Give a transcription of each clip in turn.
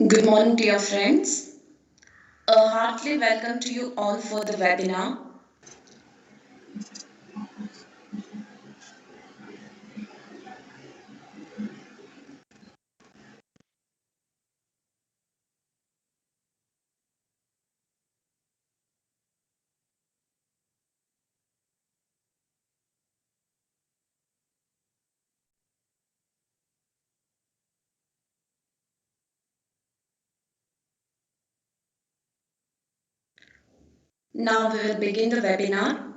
Good morning, dear friends. A heartily welcome to you all for the webinar. Now we will begin the webinar.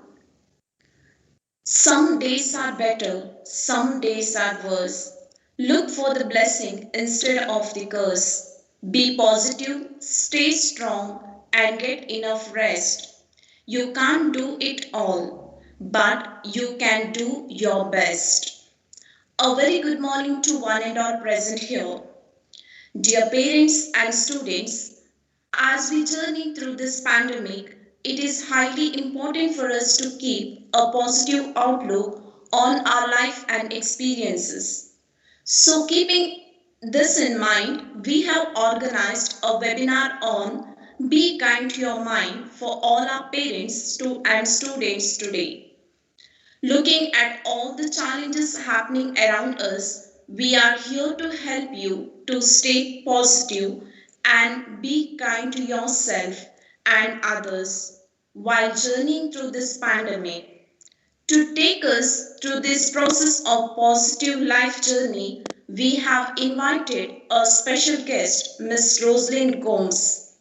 Some days are better, some days are worse. Look for the blessing instead of the curse. Be positive, stay strong, and get enough rest. You can't do it all, but you can do your best. A very good morning to one and all present here. Dear parents and students, as we journey through this pandemic, it is highly important for us to keep a positive outlook on our life and experiences. So, keeping this in mind, we have organized a webinar on Be Kind to Your Mind for all our parents and students today. Looking at all the challenges happening around us, we are here to help you to stay positive and be kind to yourself and others while journeying through this pandemic. To take us through this process of positive life journey, we have invited a special guest, Miss Rosalind Gomes.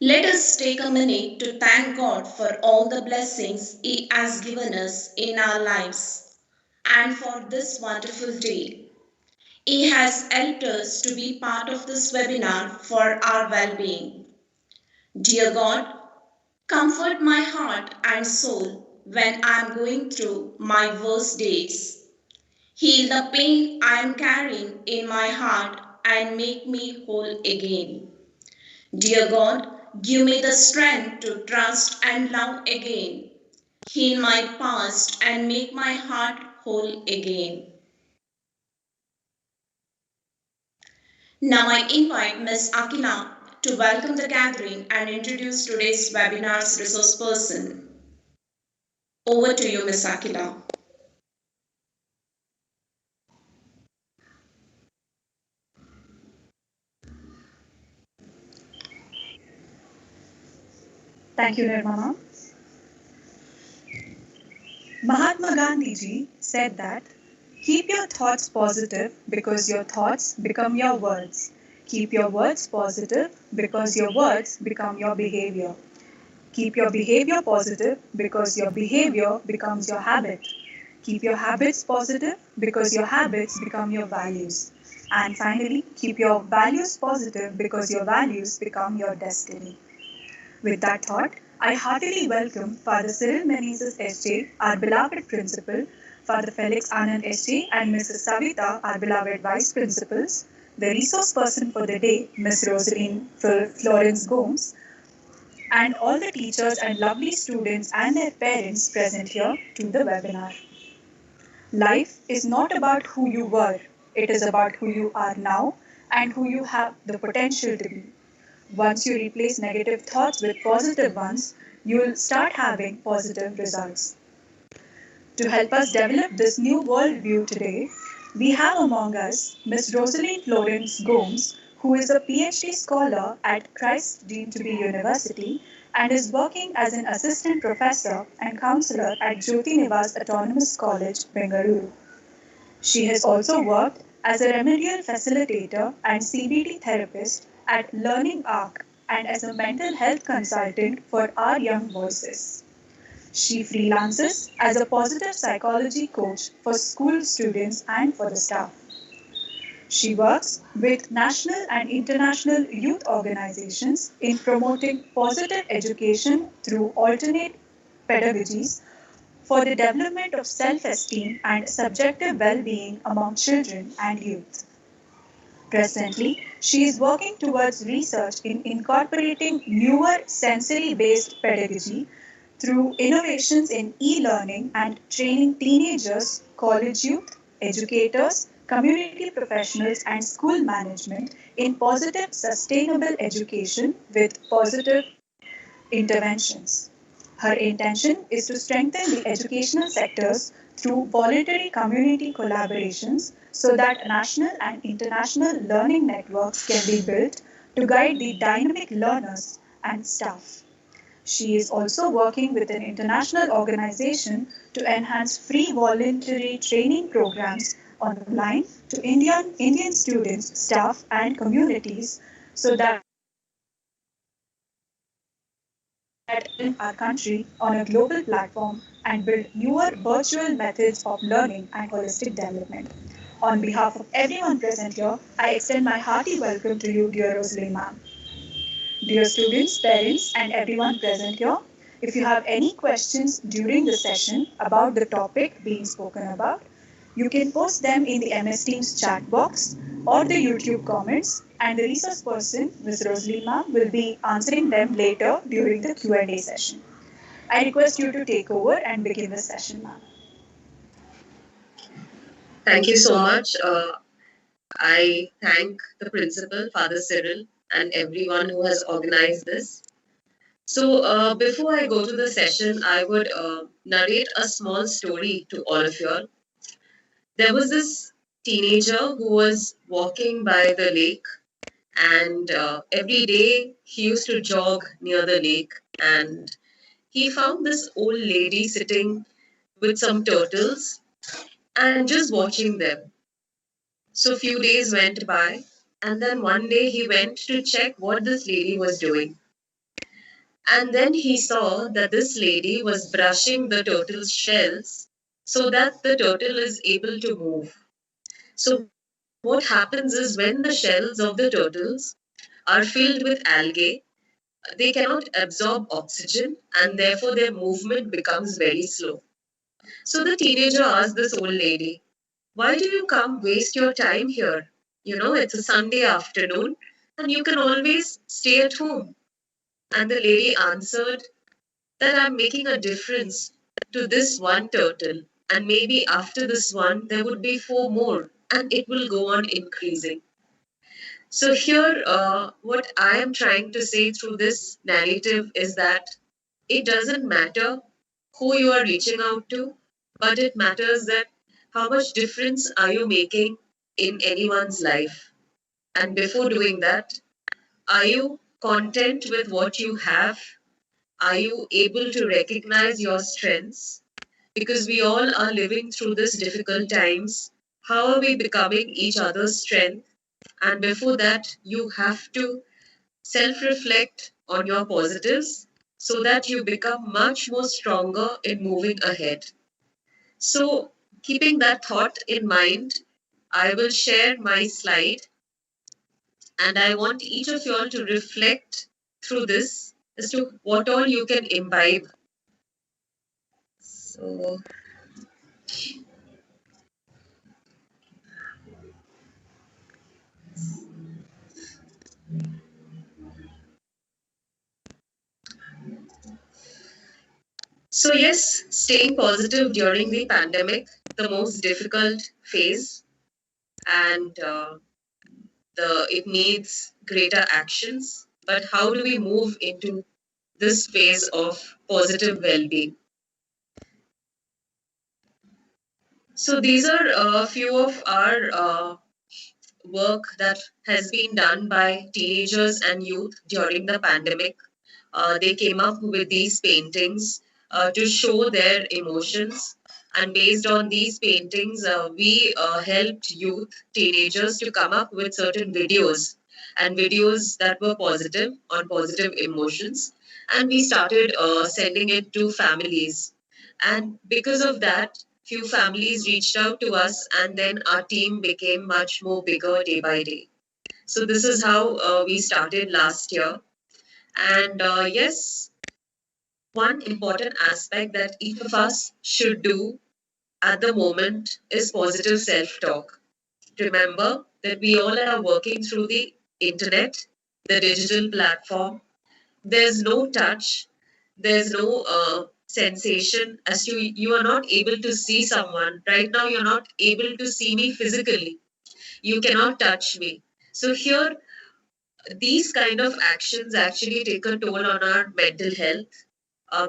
Let us take a minute to thank God for all the blessings He has given us in our lives and for this wonderful day. He has helped us to be part of this webinar for our well being. Dear God, comfort my heart and soul when I am going through my worst days. Heal the pain I am carrying in my heart and make me whole again. Dear God, give me the strength to trust and love again. Heal my past and make my heart whole again. Now I invite Ms. Akila to welcome the gathering and introduce today's webinar's resource person. Over to you, Ms. Akila. Thank you, Nirmala. Mahatma Gandhi ji said that keep your thoughts positive because your thoughts become your words. Keep your words positive because your words become your behavior. Keep your behavior positive because your behavior becomes your habit. Keep your habits positive because your habits become your values. And finally, keep your values positive because your values become your destiny. With that thought, I heartily welcome Father Cyril Menezes SJ, our beloved principal, Father Felix Anand SJ, and Mrs. Savita, our beloved vice principals, the resource person for the day, Miss Rosaline Florence Gomes, and all the teachers and lovely students and their parents present here to the webinar. Life is not about who you were, it is about who you are now and who you have the potential to be. Once you replace negative thoughts with positive ones, you'll start having positive results. To help us develop this new worldview today, we have among us Ms. Rosaline Florence Gomes, who is a PhD scholar at Christ Deemed to be University and is working as an assistant professor and counselor at Jyoti Nivas Autonomous College, Bengaluru. She has also worked as a remedial facilitator and CBT therapist at Learning Arc and as a mental health consultant for Our Young Voices. She freelances as a positive psychology coach for school students and for the staff. She works with national and international youth organizations in promoting positive education through alternate pedagogies for the development of self-esteem and subjective well-being among children and youth. Presently, she is working towards research in incorporating newer sensory-based pedagogy through innovations in e-learning and training teenagers, college youth, educators, community professionals, and school management in positive, sustainable education with positive interventions. Her intention is to strengthen the educational sectors through voluntary community collaborations so that national and international learning networks can be built to guide the dynamic learners and staff. She is also working with an international organization to enhance free voluntary training programs online to Indian students, staff, and communities so that represent our country on a global platform and build newer virtual methods of learning and holistic development. On behalf of everyone present here, I extend my hearty welcome to you, dear Rosalie ma'am. Dear students, parents, and everyone present here, if you have any questions during the session about the topic being spoken about, you can post them in the MS Teams chat box or the YouTube comments, and the resource person, Ms. Rosalie ma'am, will be answering them later during the Q&A session. I request you to take over and begin the session, ma'am. Thank you so much. I thank the principal, Father Cyril, and everyone who has organized this. So, before I go to the session, I would narrate a small story to all of you all. There was this teenager who was walking by the lake, and every day he used to jog near the lake, and he found this old lady sitting with some turtles and just watching them. So few days went by, and then one day he went to check what this lady was doing. And then he saw that this lady was brushing the turtle's shells so that the turtle is able to move. So what happens is when the shells of the turtles are filled with algae, they cannot absorb oxygen and therefore their movement becomes very slow. So the teenager asked this old lady, "Why do you come waste your time here? You know, it's a Sunday afternoon and you can always stay at home." And the lady answered that I'm making a difference to this one turtle, and maybe after this one, there would be four more, and it will go on increasing. So, here, what I am trying to say through this narrative is that it doesn't matter who you are reaching out to, but it matters that how much difference are you making in anyone's life. And before doing that, are you content with what you have? Are you able to recognize your strengths? Because we all are living through this difficult times. How are we becoming each other's strength? And before that, you have to self reflect on your positives so that you become much more stronger in moving ahead. So, keeping that thought in mind, I will share my slide and I want each of you all to reflect through this as to what all you can imbibe. So, so yes, staying positive during the pandemic, the most difficult phase, and it needs greater actions. But how do we move into this phase of positive well-being? So these are a few of our work that has been done by teenagers and youth during the pandemic. They came up with these paintings to show their emotions. And based on these paintings, we helped youth, teenagers to come up with certain videos and videos that were positive on positive emotions. And we started sending it to families. And because of that, few families reached out to us, and then our team became much more bigger day by day. So, this is how we started last year. And yes, one important aspect that each of us should do at the moment is positive self talk. Remember that we all are working through the internet, the digital platform. There's no touch, there's no sensation as to you are not able to see someone. Right now, you're not able to see me physically. You cannot touch me. So, here, these kind of actions actually take a toll on our mental health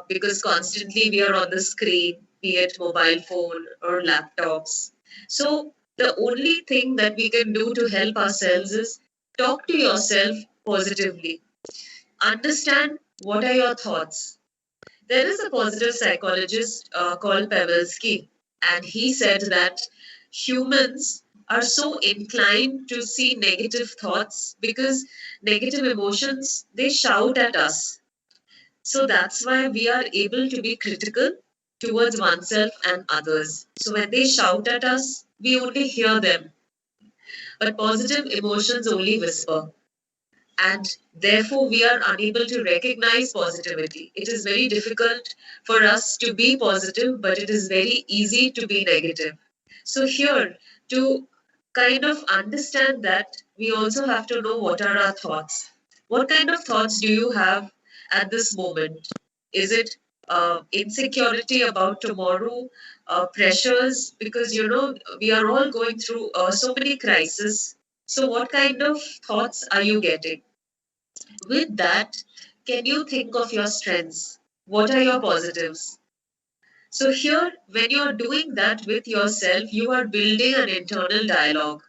because constantly we are on the screen, be it mobile phone or laptops. So the only thing that we can do to help ourselves is talk to yourself positively. Understand what are your thoughts. There is a positive psychologist called Pavelsky, and he said that humans are so inclined to see negative thoughts because negative emotions they shout at us. So that's why we are able to be critical towards oneself and others. So when they shout at us, we only hear them, but positive emotions only whisper. And therefore, we are unable to recognize positivity. It is very difficult for us to be positive, but it is very easy to be negative. So, here, to kind of understand that, we also have to know what are our thoughts. What kind of thoughts do you have at this moment? Is it insecurity about tomorrow, pressures? Because we are all going through so many crises. So, what kind of thoughts are you getting? With that, can you think of your strengths? What are your positives? So, here, when you're doing that with yourself, you are building an internal dialogue.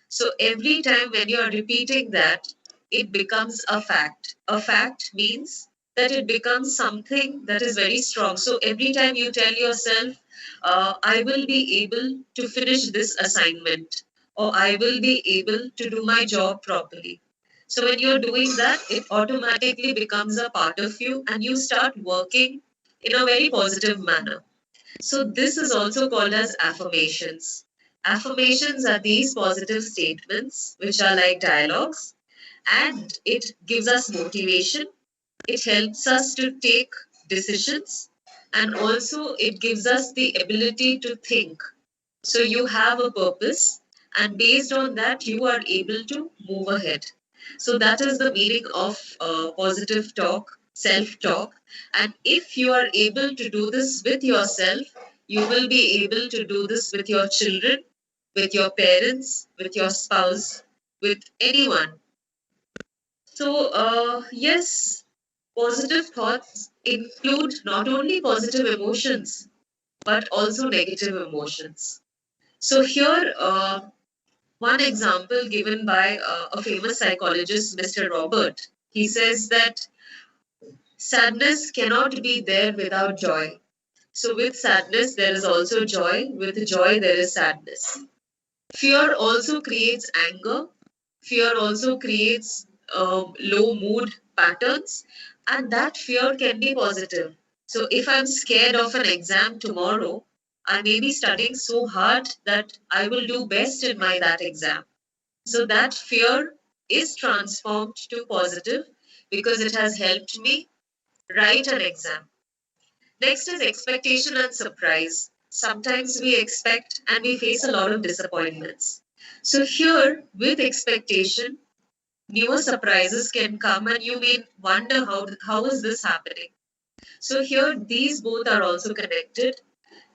So, every time when you're repeating that, it becomes a fact. A fact means that it becomes something that is very strong. So, every time you tell yourself, I will be able to finish this assignment, or I will be able to do my job properly. So, when you're doing that, it automatically becomes a part of you and you start working in a very positive manner. So, this is also called as affirmations. Affirmations are these positive statements, which are like dialogues, and it gives us motivation. It helps us to take decisions, and also it gives us the ability to think. So, you have a purpose, and based on that, you are able to move ahead. So, that is the meaning of positive talk, self talk. And if you are able to do this with yourself, you will be able to do this with your children, with your parents, with your spouse, with anyone. So, yes, positive thoughts include not only positive emotions, but also negative emotions. So, here, one example given by a famous psychologist, Mr. Robert, he says that sadness cannot be there without joy. So, with sadness, there is also joy. With joy, there is sadness. Fear also creates anger. Fear also creates low mood patterns, and that fear can be positive. So, if I'm scared of an exam tomorrow, I may be studying so hard that I will do best in my that exam. So that fear is transformed to positive because it has helped me write an exam. Next is expectation and surprise. Sometimes we expect and we face a lot of disappointments. So here, with expectation, newer surprises can come and you may wonder how is this happening. So here, these both are also connected.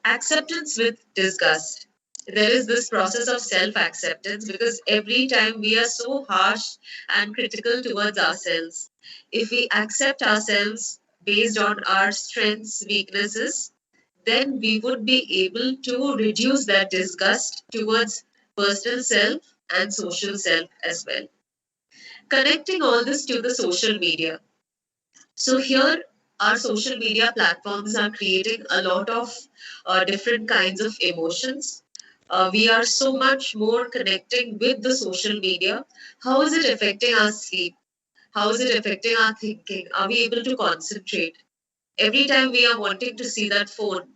Acceptance with disgust. There is this process of self acceptance because every time we are so harsh and critical towards ourselves, if we accept ourselves based on our strengths, weaknesses, then we would be able to reduce that disgust towards personal self and social self as well. Connecting all this to the social media. So here, our social media platforms are creating a lot of different kinds of emotions. We are so much more connecting with the social media. How is it affecting our sleep? How is it affecting our thinking? Are we able to concentrate? Every time we are wanting to see that phone.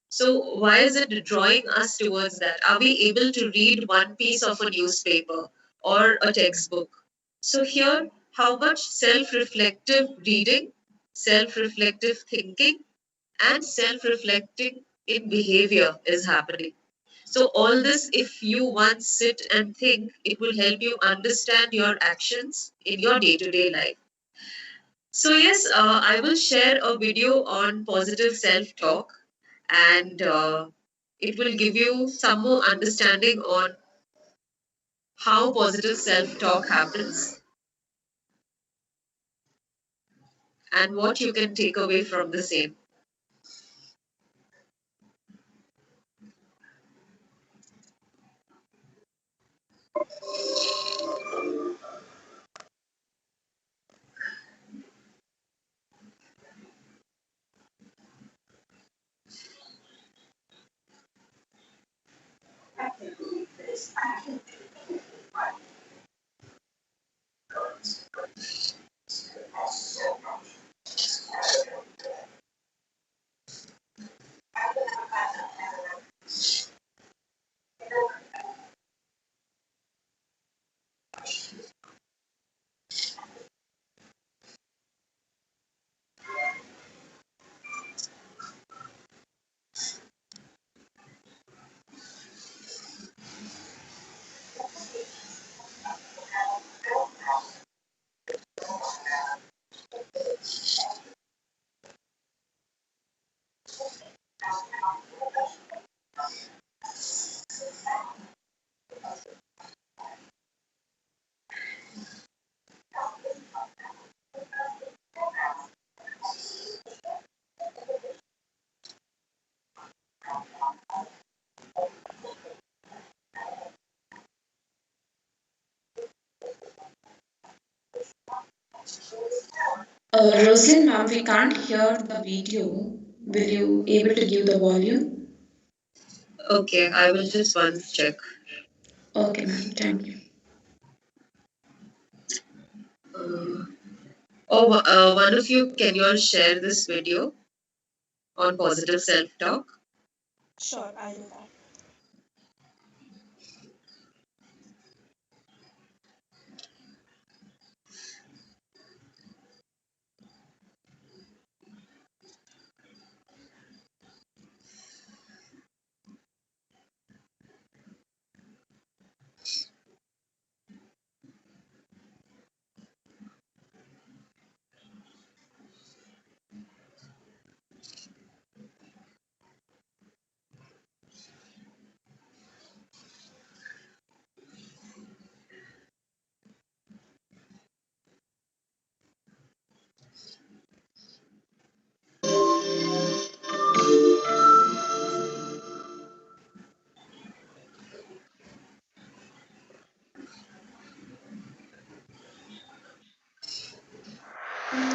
So, why is it drawing us towards that? Are we able to read one piece of a newspaper or a textbook? So, here, how much self reflective reading, self reflective thinking, and self reflecting in behavior is happening. So, all this, if you once sit and think, it will help you understand your actions in your day to day life. So, yes, I will share a video on positive self talk and it will give you some more understanding on how positive self talk happens and what you can take away from the same. Rosalind, ma'am, we can't hear the video. Will you able to give the volume? Okay, I will just once check. Okay, ma'am. Thank you. Uh, one of you, can you all share this video on positive self talk? Sure, I'll do that.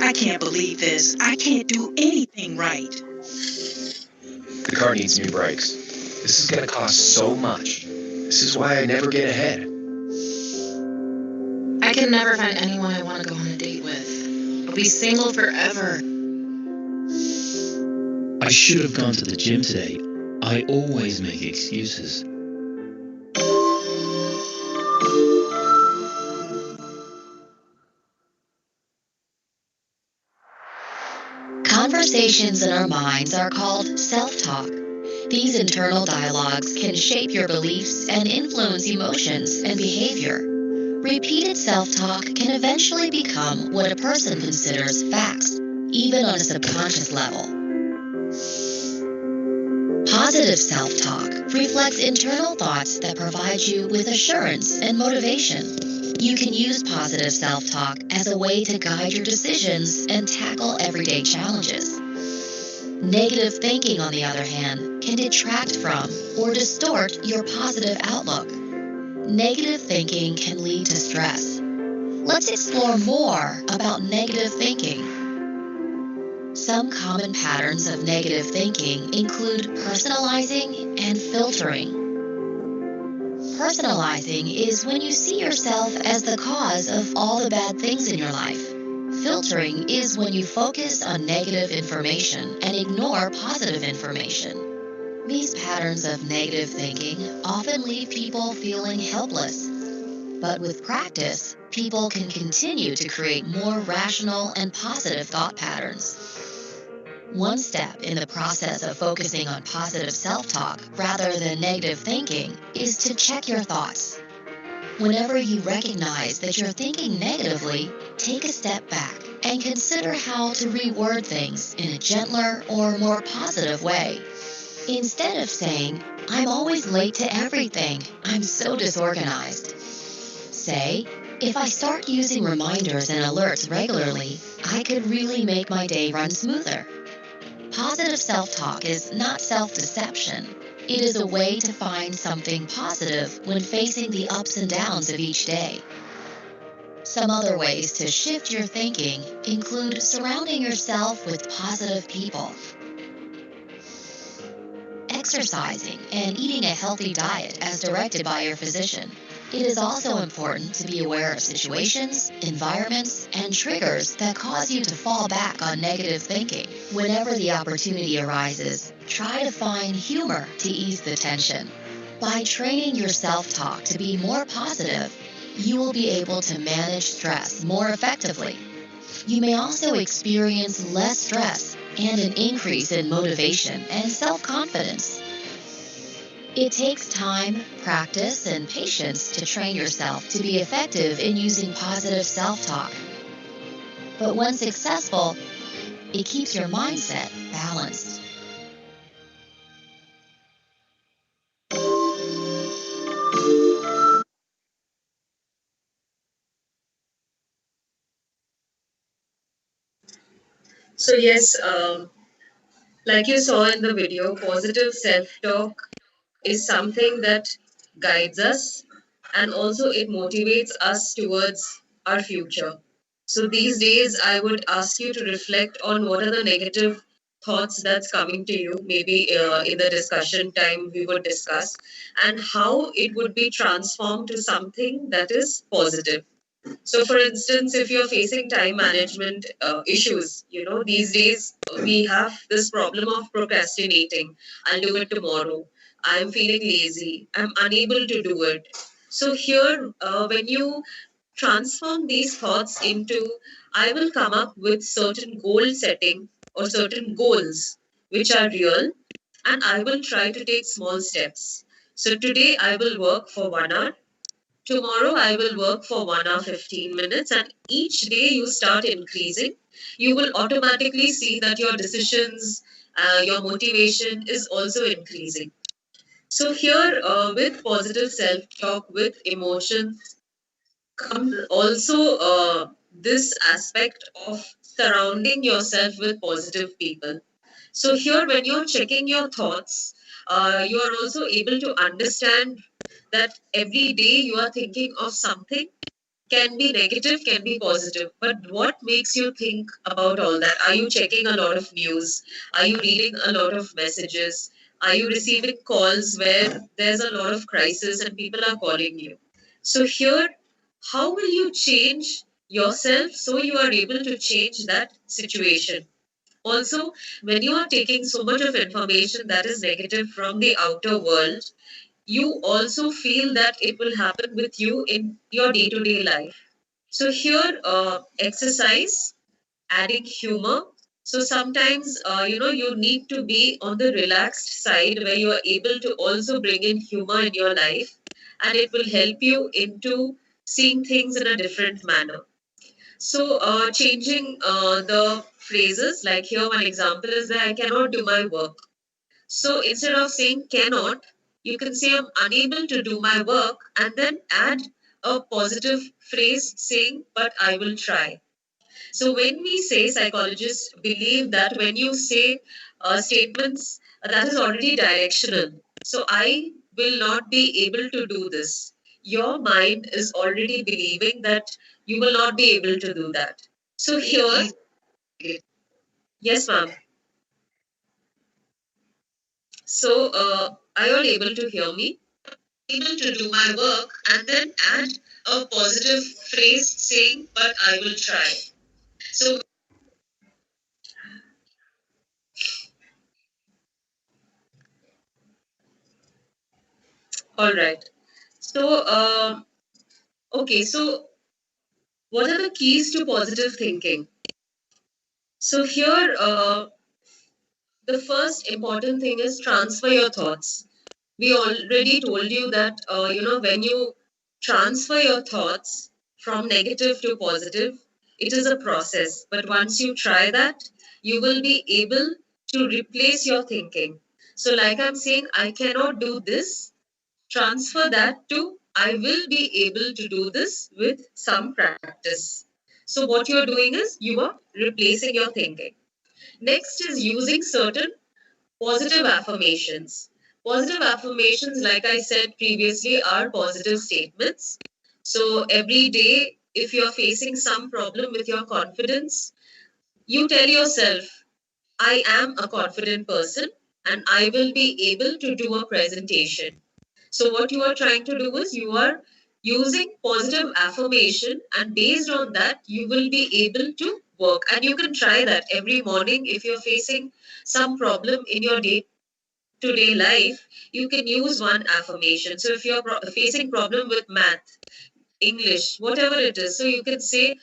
I can't believe this. I can't do anything right. The car needs new brakes. This is going to cost so much. This is why I never get ahead. I can never find anyone I want to go on a date with. I'll be single forever. I should have gone to the gym today. I always make excuses. Conversations in our minds are called self-talk. These internal dialogues can shape your beliefs and influence emotions and behavior. Repeated self-talk can eventually become what a person considers facts, even on a subconscious level. Positive self-talk reflects internal thoughts that provide you with assurance and motivation. You can use positive self-talk as a way to guide your decisions and tackle everyday challenges. Negative thinking, on the other hand, can detract from or distort your positive outlook. Negative thinking can lead to stress. Let's explore more about negative thinking. Some common patterns of negative thinking include personalizing and filtering. Personalizing is when you see yourself as the cause of all the bad things in your life. Filtering is when you focus on negative information and ignore positive information. These patterns of negative thinking often leave people feeling helpless. But with practice, people can continue to create more rational and positive thought patterns. One step in the process of focusing on positive self-talk rather than negative thinking is to check your thoughts. Whenever you recognize that you're thinking negatively, take a step back and consider how to reword things in a gentler or more positive way. Instead of saying, "I'm always late to everything, I'm so disorganized," say, "If I start using reminders and alerts regularly, I could really make my day run smoother." Positive self-talk is not self-deception. It is a way to find something positive when facing the ups and downs of each day. Some other ways to shift your thinking include surrounding yourself with positive people, exercising, and eating a healthy diet as directed by your physician. It is also important to be aware of situations, environments, and triggers that cause you to fall back on negative thinking. Whenever the opportunity arises, try to find humor to ease the tension. By training your self-talk to be more positive, you will be able to manage stress more effectively. You may also experience less stress and an increase in motivation and self-confidence. It takes time, practice, and patience to train yourself to be effective in using positive self-talk. But when successful, it keeps your mindset balanced. So, yes, like you saw in the video, positive self talk is something that guides us and also it motivates us towards our future. So these days, I would ask you to reflect on what are the negative thoughts that's coming to you. Maybe in the discussion time, we would discuss and how it would be transformed to something that is positive. So, for instance, if you're facing time management issues, these days we have this problem of procrastinating. I'll do it tomorrow. I'm feeling lazy. I'm unable to do it. So, here, when you transform these thoughts into, I will come up with certain goal setting or certain goals which are real, and I will try to take small steps. So, today I will work for 1 hour. Tomorrow I will work for 1 hour 15 minutes, and each day you start increasing. You will automatically see that your decisions, your motivation is also increasing. So, here with positive self talk, with emotions, comes also this aspect of surrounding yourself with positive people. So, here when you're checking your thoughts, you are also able to understand that every day you are thinking of something, can be negative, can be positive. But what makes you think about all that? Are you checking a lot of news? Are you reading a lot of messages? Are you receiving calls where there's a lot of crisis and people are calling you? So, here, how will you change yourself so you are able to change that situation? Also, when you are taking so much of information that is negative from the outer world, you also feel that it will happen with you in your day to day life. So, here, exercise, adding humor. So, sometimes, you need to be on the relaxed side where you are able to also bring in humor in your life, and it will help you into seeing things in a different manner. So, changing the phrases, like here, one example is that I cannot do my work. So instead of saying cannot, you can say I'm unable to do my work and then add a positive phrase saying, but I will try. So when we say, psychologists believe that when you say statements, that is already directional. So I will not be able to do this. Your mind is already believing that you will not be able to do that. So here, yes, ma'am. So are you all able to hear me? Able to do my work and then add a positive phrase saying, but I will try. So, all right. So, okay, so what are the keys to positive thinking? So, here, the first important thing is transfer your thoughts. We already told you that, when you transfer your thoughts from negative to positive, it is a process. But once you try that, you will be able to replace your thinking. So, like I'm saying, I cannot do this, transfer that to I will be able to do this with some practice. So, what you're doing is you are replacing your thinking. Next is using certain positive affirmations. Positive affirmations, like I said previously, are positive statements. So every day, if you're facing some problem with your confidence, you tell yourself, I am a confident person and I will be able to do a presentation. So, what you are trying to do is you are using positive affirmation, and based on that, you will be able to work. And you can try that every morning if you're facing some problem in your day to day life. You can use one affirmation. So, if you're facing problem with math, English, whatever it is, so you can say,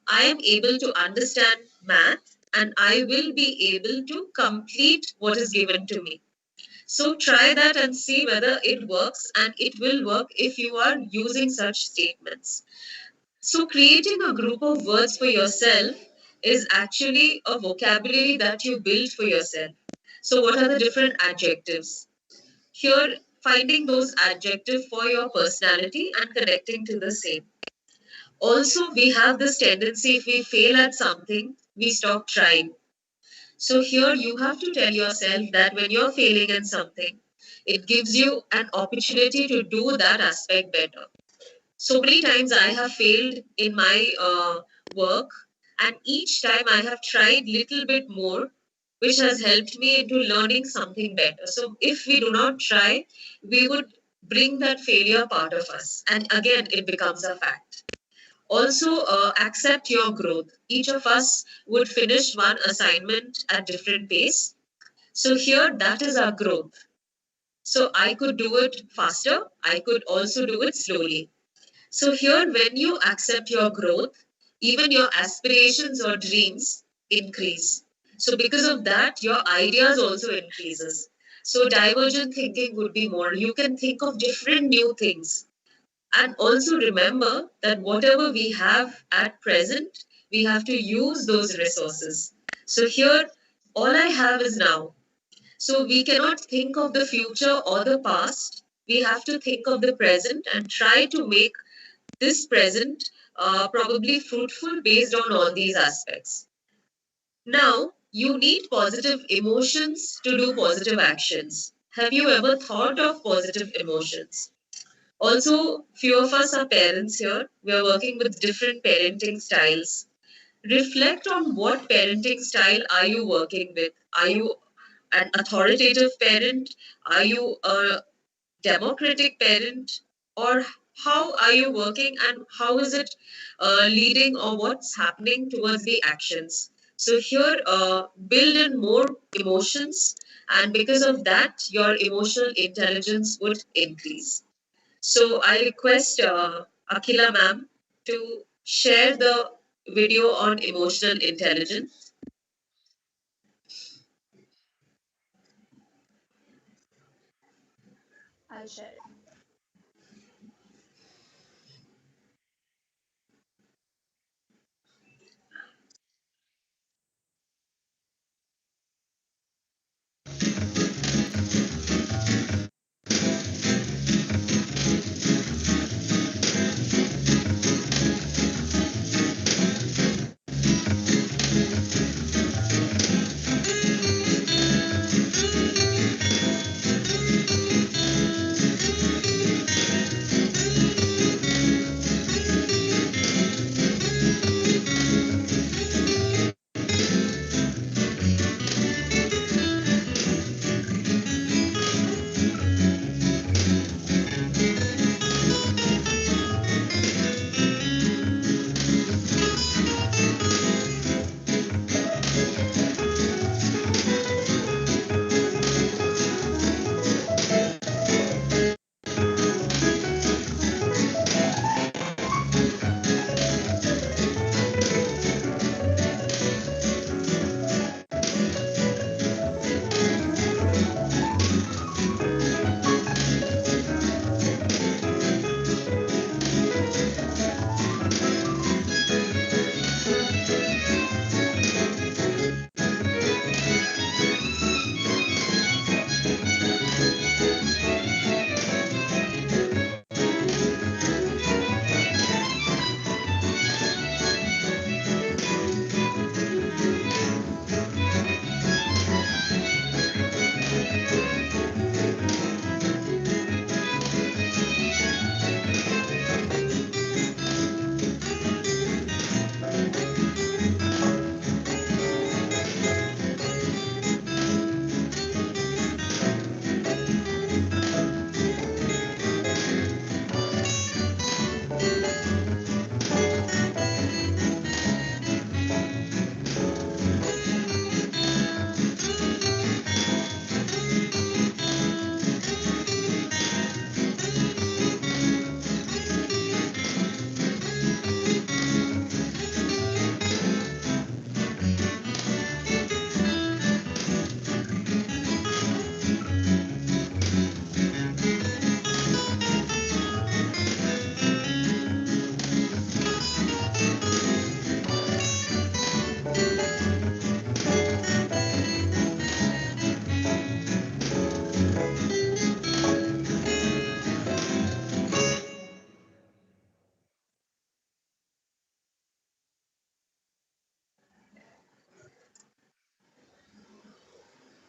I am able to understand math and I will be able to complete what is given to me. So try that and see whether it works, and it will work if you are using such statements. So creating a group of words for yourself is actually a vocabulary that you build for yourself. So what are the different adjectives? Here, finding those adjectives for your personality and connecting to the same. Also, we have this tendency, if we fail at something, we stop trying. So here you have to tell yourself that when you're failing in something, it gives you an opportunity to do that aspect better. So many times I have failed in my work, and each time I have tried little bit more, which has helped me into learning something better. So if we do not try, we would bring that failure part of us, and again it becomes a fact. Also, accept your growth. Each of us would finish one assignment at different pace. So here, that is our growth. So I could do it faster. I could also do it slowly. So here, when you accept your growth, even your aspirations or dreams increase. So because of that, your ideas also increases. So divergent thinking would be more. You can think of different new things. And also remember that whatever we have at present, we have to use those resources. So here, all I have is now. So we cannot think of the future or the past. We have to think of the present and try to make this present probably fruitful based on all these aspects. Now, you need positive emotions to do positive actions. Have you ever thought of positive emotions? Also, few of us are parents here. We are working with different parenting styles. Reflect on what parenting style are you working with? Are you an authoritative parent? Are you a democratic parent? Or how are you working and how is it leading or what's happening towards the actions? So here, build in more emotions, and because of that, your emotional intelligence would increase. So I request Akila ma'am to share the video on emotional intelligence. I'll share it.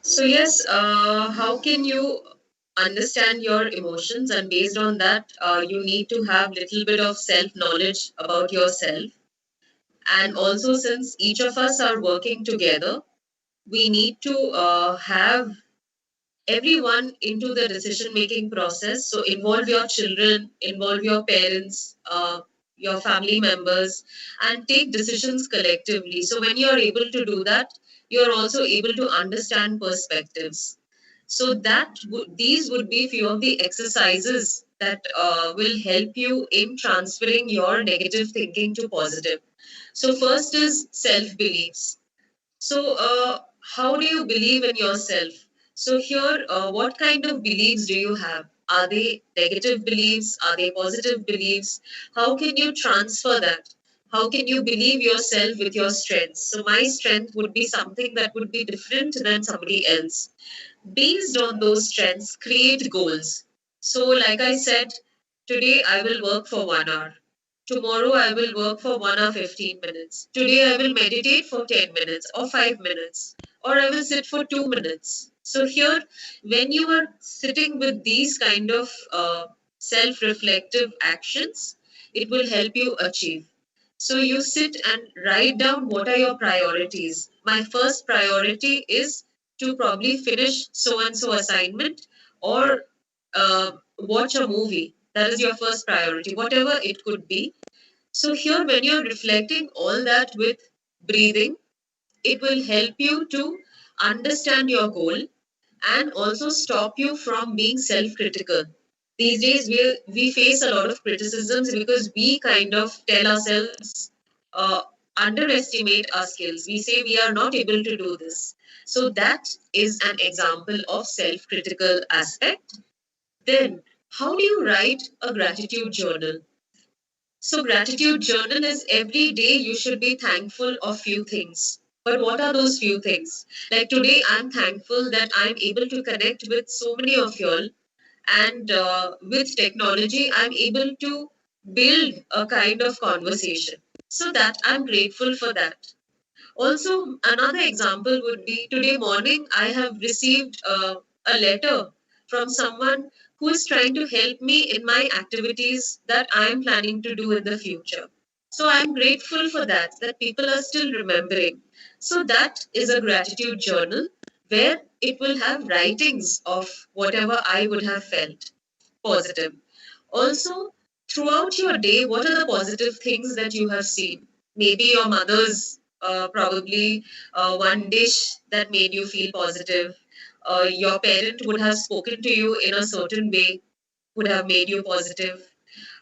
So yes, how can you understand your emotions, and based on that, you need to have little bit of self knowledge about yourself. And also, since each of us are working together, we need to have everyone into the decision making process. So involve your children, involve your parents, your family members, and take decisions collectively. So when you are able to do that, you are also able to understand perspectives. So these would be few of the exercises that will help you in transferring your negative thinking to positive. So first is self beliefs. So, how do you believe in yourself? So, here, what kind of beliefs do you have? Are they negative beliefs? Are they positive beliefs? How can you transfer that? How can you believe yourself with your strengths? So, my strength would be something that would be different than somebody else. Based on those strengths, create goals. So, like I said, today I will work for 1 hour. Tomorrow I will work for 1 hour 15 minutes. Today I will meditate for 10 minutes or 5 minutes. Or I will sit for 2 minutes. So here, when you are sitting with these kind of self-reflective actions, it will help you achieve. So you sit and write down what are your priorities. My first priority is to probably finish so and so assignment or watch a movie. That is your first priority, whatever it could be. So, here, when you're reflecting all that with breathing, it will help you to understand your goal and also stop you from being self critical. These days, we face a lot of criticisms because we kind of tell ourselves, underestimate our skills. We say we are not able to do this. So, that is an example of self critical aspect. Then, how do you write a gratitude journal? So, gratitude journal is every day you should be thankful of few things. But what are those few things? Like today, I'm thankful that I'm able to connect with so many of y'all, and with technology, I'm able to build a kind of conversation. So, that I'm grateful for that. Also, another example would be today morning, I have received a letter from someone who is trying to help me in my activities that I am planning to do in the future. So I'm grateful for that, that people are still remembering. So that is a gratitude journal where it will have writings of whatever I would have felt positive. Also, throughout your day, what are the positive things that you have seen? Maybe your mother's probably one dish that made you feel positive. Your parent would have spoken to you in a certain way, would have made you positive.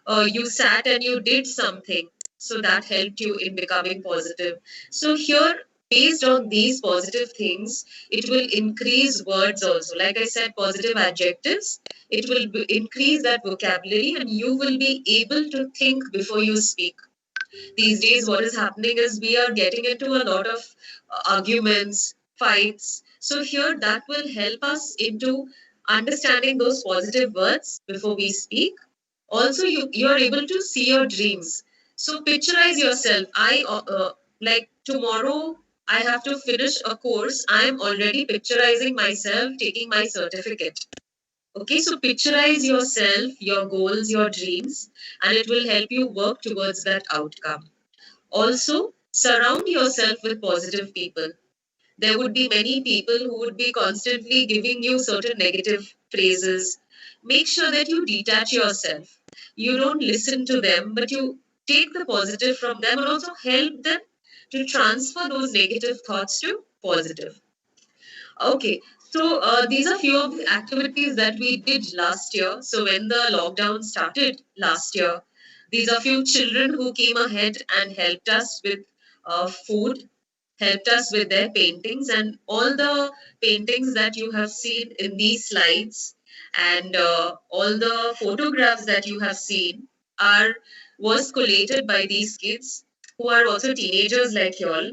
You sat and you did something, so that helped you in becoming positive. So here, based on these positive things, it will increase words also. Like I said, positive adjectives, it will increase that vocabulary and you will be able to think before you speak. These days what is happening is we are getting into a lot of arguments, fights. So here that will help us into understanding those positive words before we speak. Also, you are able to see your dreams. So picturize yourself. Like tomorrow I have to finish a course. I am already picturizing myself taking my certificate. Okay, so picturize yourself, your goals, your dreams, and it will help you work towards that outcome. Also, surround yourself with positive people. There would be many people who would be constantly giving you certain negative phrases. Make sure that you detach yourself. You don't listen to them, but you take the positive from them and also help them to transfer those negative thoughts to positive. Okay, so these are few of the activities that we did last year. So when the lockdown started last year, these are few children who came ahead and helped us with food, helped us with their paintings, and all the paintings that you have seen in these slides and all the photographs that you have seen are was collated by these kids who are also teenagers like y'all,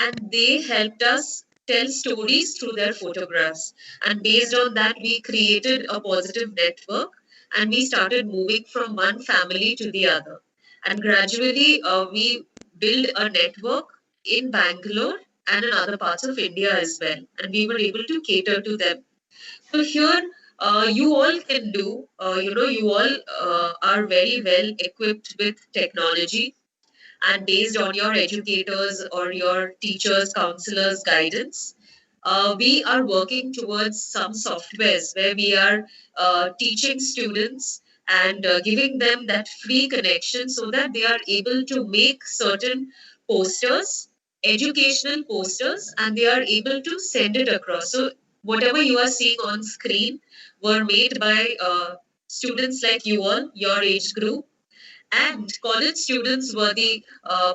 and they helped us tell stories through their photographs. And based on that, we created a positive network and we started moving from one family to the other. And gradually, we built a network in Bangalore and in other parts of India as well. And we were able to cater to them. So here, you all can you all are very well equipped with technology, and based on your educators or your teachers, counselors' guidance, we are working towards some softwares where we are teaching students and giving them that free connection so that they are able to make certain posters, educational posters, and they are able to send it across. So, whatever you are seeing on screen were made by students like you all, your age group, and college students were the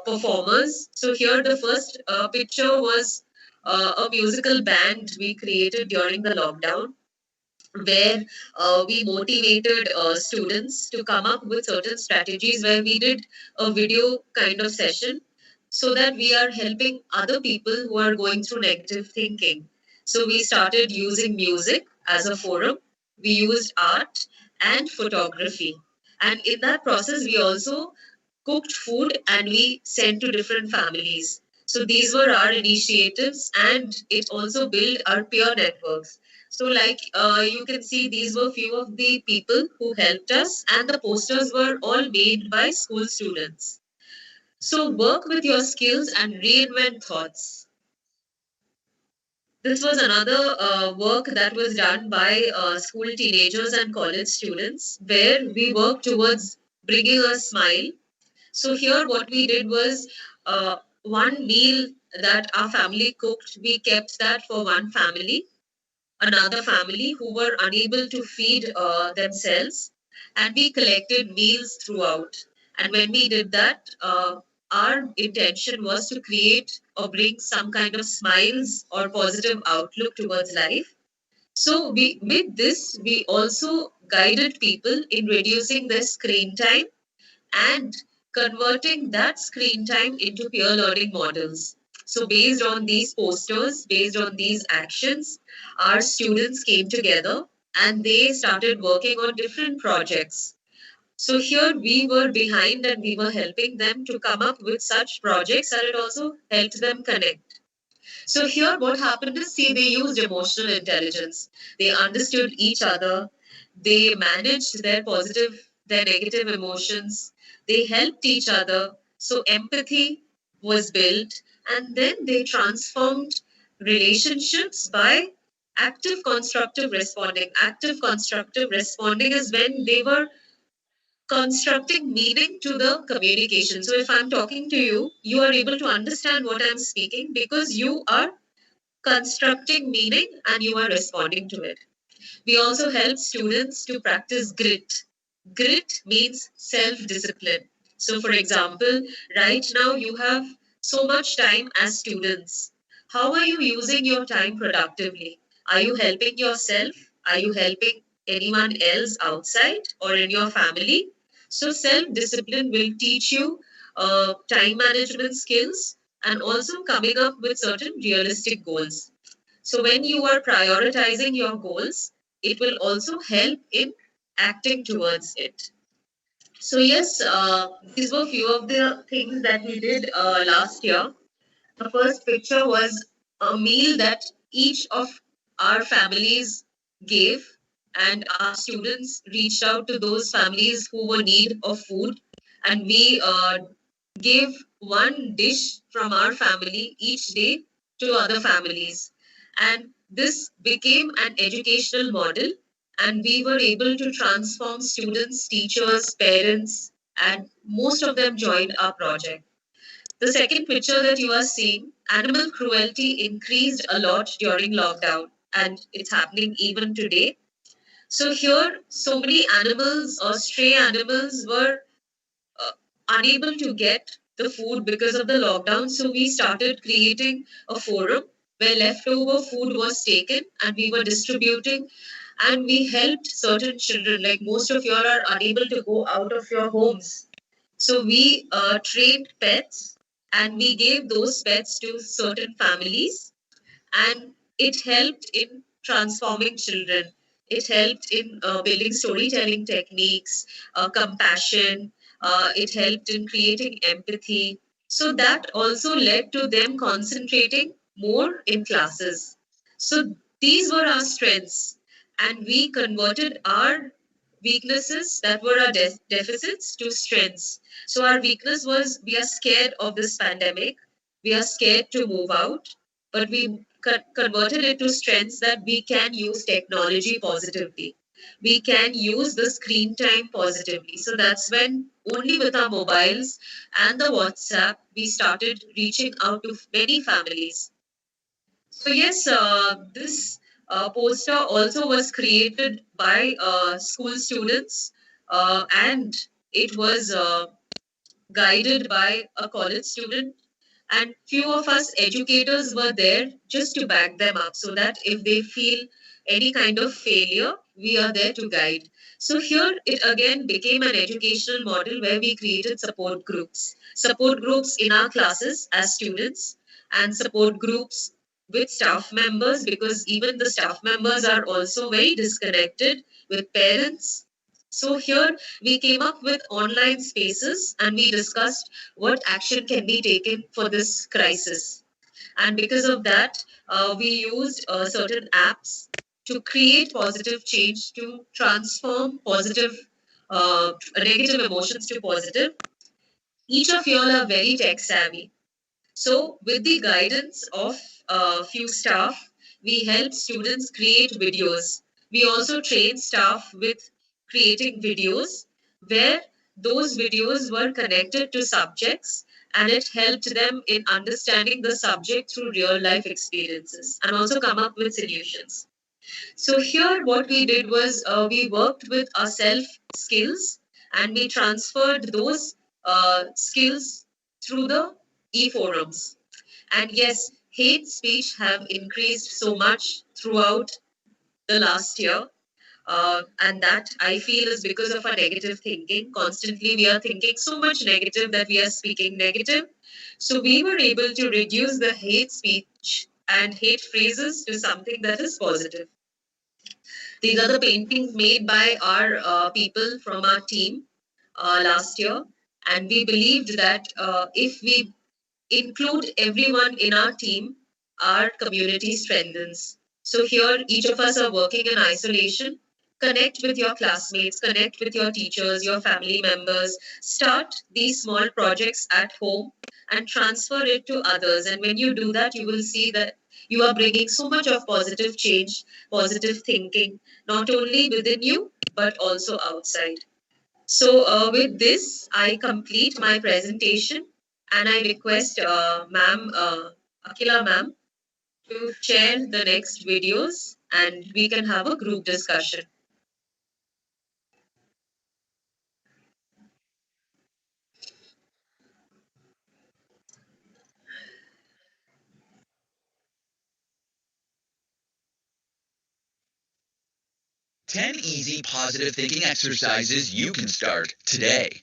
performers. So here the first picture was a musical band we created during the lockdown, where we motivated students to come up with certain strategies, where we did a video kind of session so that we are helping other people who are going through negative thinking. So we started using music as a forum, we used art and photography. And in that process, we also cooked food and we sent to different families. So these were our initiatives, and it also built our peer networks. So, like you can see, these were few of the people who helped us, and the posters were all made by school students. So, work with your skills and reinvent thoughts. This was another work that was done by school teenagers and college students, where we worked towards bringing a smile. So here, what we did was one meal that our family cooked, we kept that for one family, another family who were unable to feed themselves, and we collected meals throughout. And when we did that, our intention was to create or bring some kind of smiles or positive outlook towards life. So with this, we also guided people in reducing their screen time and converting that screen time into peer learning models. So, based on these posters, based on these actions, our students came together and they started working on different projects. So, here we were behind and we were helping them to come up with such projects, and it also helped them connect. So here what happened is, see, they used emotional intelligence. They understood each other. They managed their positive, their negative emotions. They helped each other. So empathy was built, and then they transformed relationships by active constructive responding. Active constructive responding is when they were constructing meaning to the communication. So if I'm talking to you, you are able to understand what I'm speaking because you are constructing meaning and you are responding to it. We also help students to practice grit. Grit means self discipline. So, for example, right now you have so much time as students. How are you using your time productively? Are you helping yourself? Are you helping anyone else outside or in your family? So, self discipline will teach you time management skills and also coming up with certain realistic goals. So, when you are prioritizing your goals, it will also help in acting towards it. So, yes, these were few of the things that we did last year. The first picture was a meal that each of our families gave, and our students reached out to those families who were in need of food, and we gave one dish from our family each day to other families. And this became an educational model, and we were able to transform students, teachers, parents, and most of them joined our project. The second picture that you are seeing, animal cruelty increased a lot during lockdown, and it's happening even today. So here, so many animals or stray animals were uh, unable to get the food because of the lockdown. So we started creating a forum where leftover food was taken and we were distributing, and we helped certain children. Like most of you all are unable to go out of your homes. So we trained pets and we gave those pets to certain families, and it helped in transforming children. It helped in building storytelling techniques, compassion. It helped in creating empathy. So that also led to them concentrating more in classes. So these were our strengths, and we converted our weaknesses that were our deficits to strengths. So our weakness was we are scared of this pandemic, we are scared to move out, but we converted it to strengths that we can use technology positively. We can use the screen time positively. So that's when only with our mobiles and the WhatsApp we started reaching out to many families. So yes, this poster also was created by school students, and it was guided by a college student, and few of us educators were there just to back them up so that if they feel any kind of failure, we are there to guide. So here it again became an educational model where we created support groups in our classes as students, and support groups with staff members, because even the staff members are also very disconnected with parents. So here we came up with online spaces and we discussed what action can be taken for this crisis. And because of that, we used certain apps to create positive change, to transform negative emotions to positive. Each of you all are very tech savvy. So, with the guidance of a few staff, we help students create videos. We also train staff with creating videos where those videos were connected to subjects, and it helped them in understanding the subject through real life experiences and also come up with solutions. So here what we did was we worked with our self skills and we transferred those skills through the e-forums. And yes, hate speech have increased so much throughout the last year. And that I feel is because of our negative thinking. Constantly, we are thinking so much negative that we are speaking negative. So, we were able to reduce the hate speech and hate phrases to something that is positive. These are the paintings made by our people from our team last year. And we believed that if we include everyone in our team, our community strengthens. So here, each of us are working in isolation. Connect with your classmates, connect with your teachers, your family members. Start these small projects at home and transfer it to others. And when you do that, you will see that you are bringing so much of positive change, positive thinking, not only within you, but also outside. So, with this, I complete my presentation and I request Akila ma'am, to share the next videos and we can have a group discussion. Ten easy positive thinking exercises you can start today.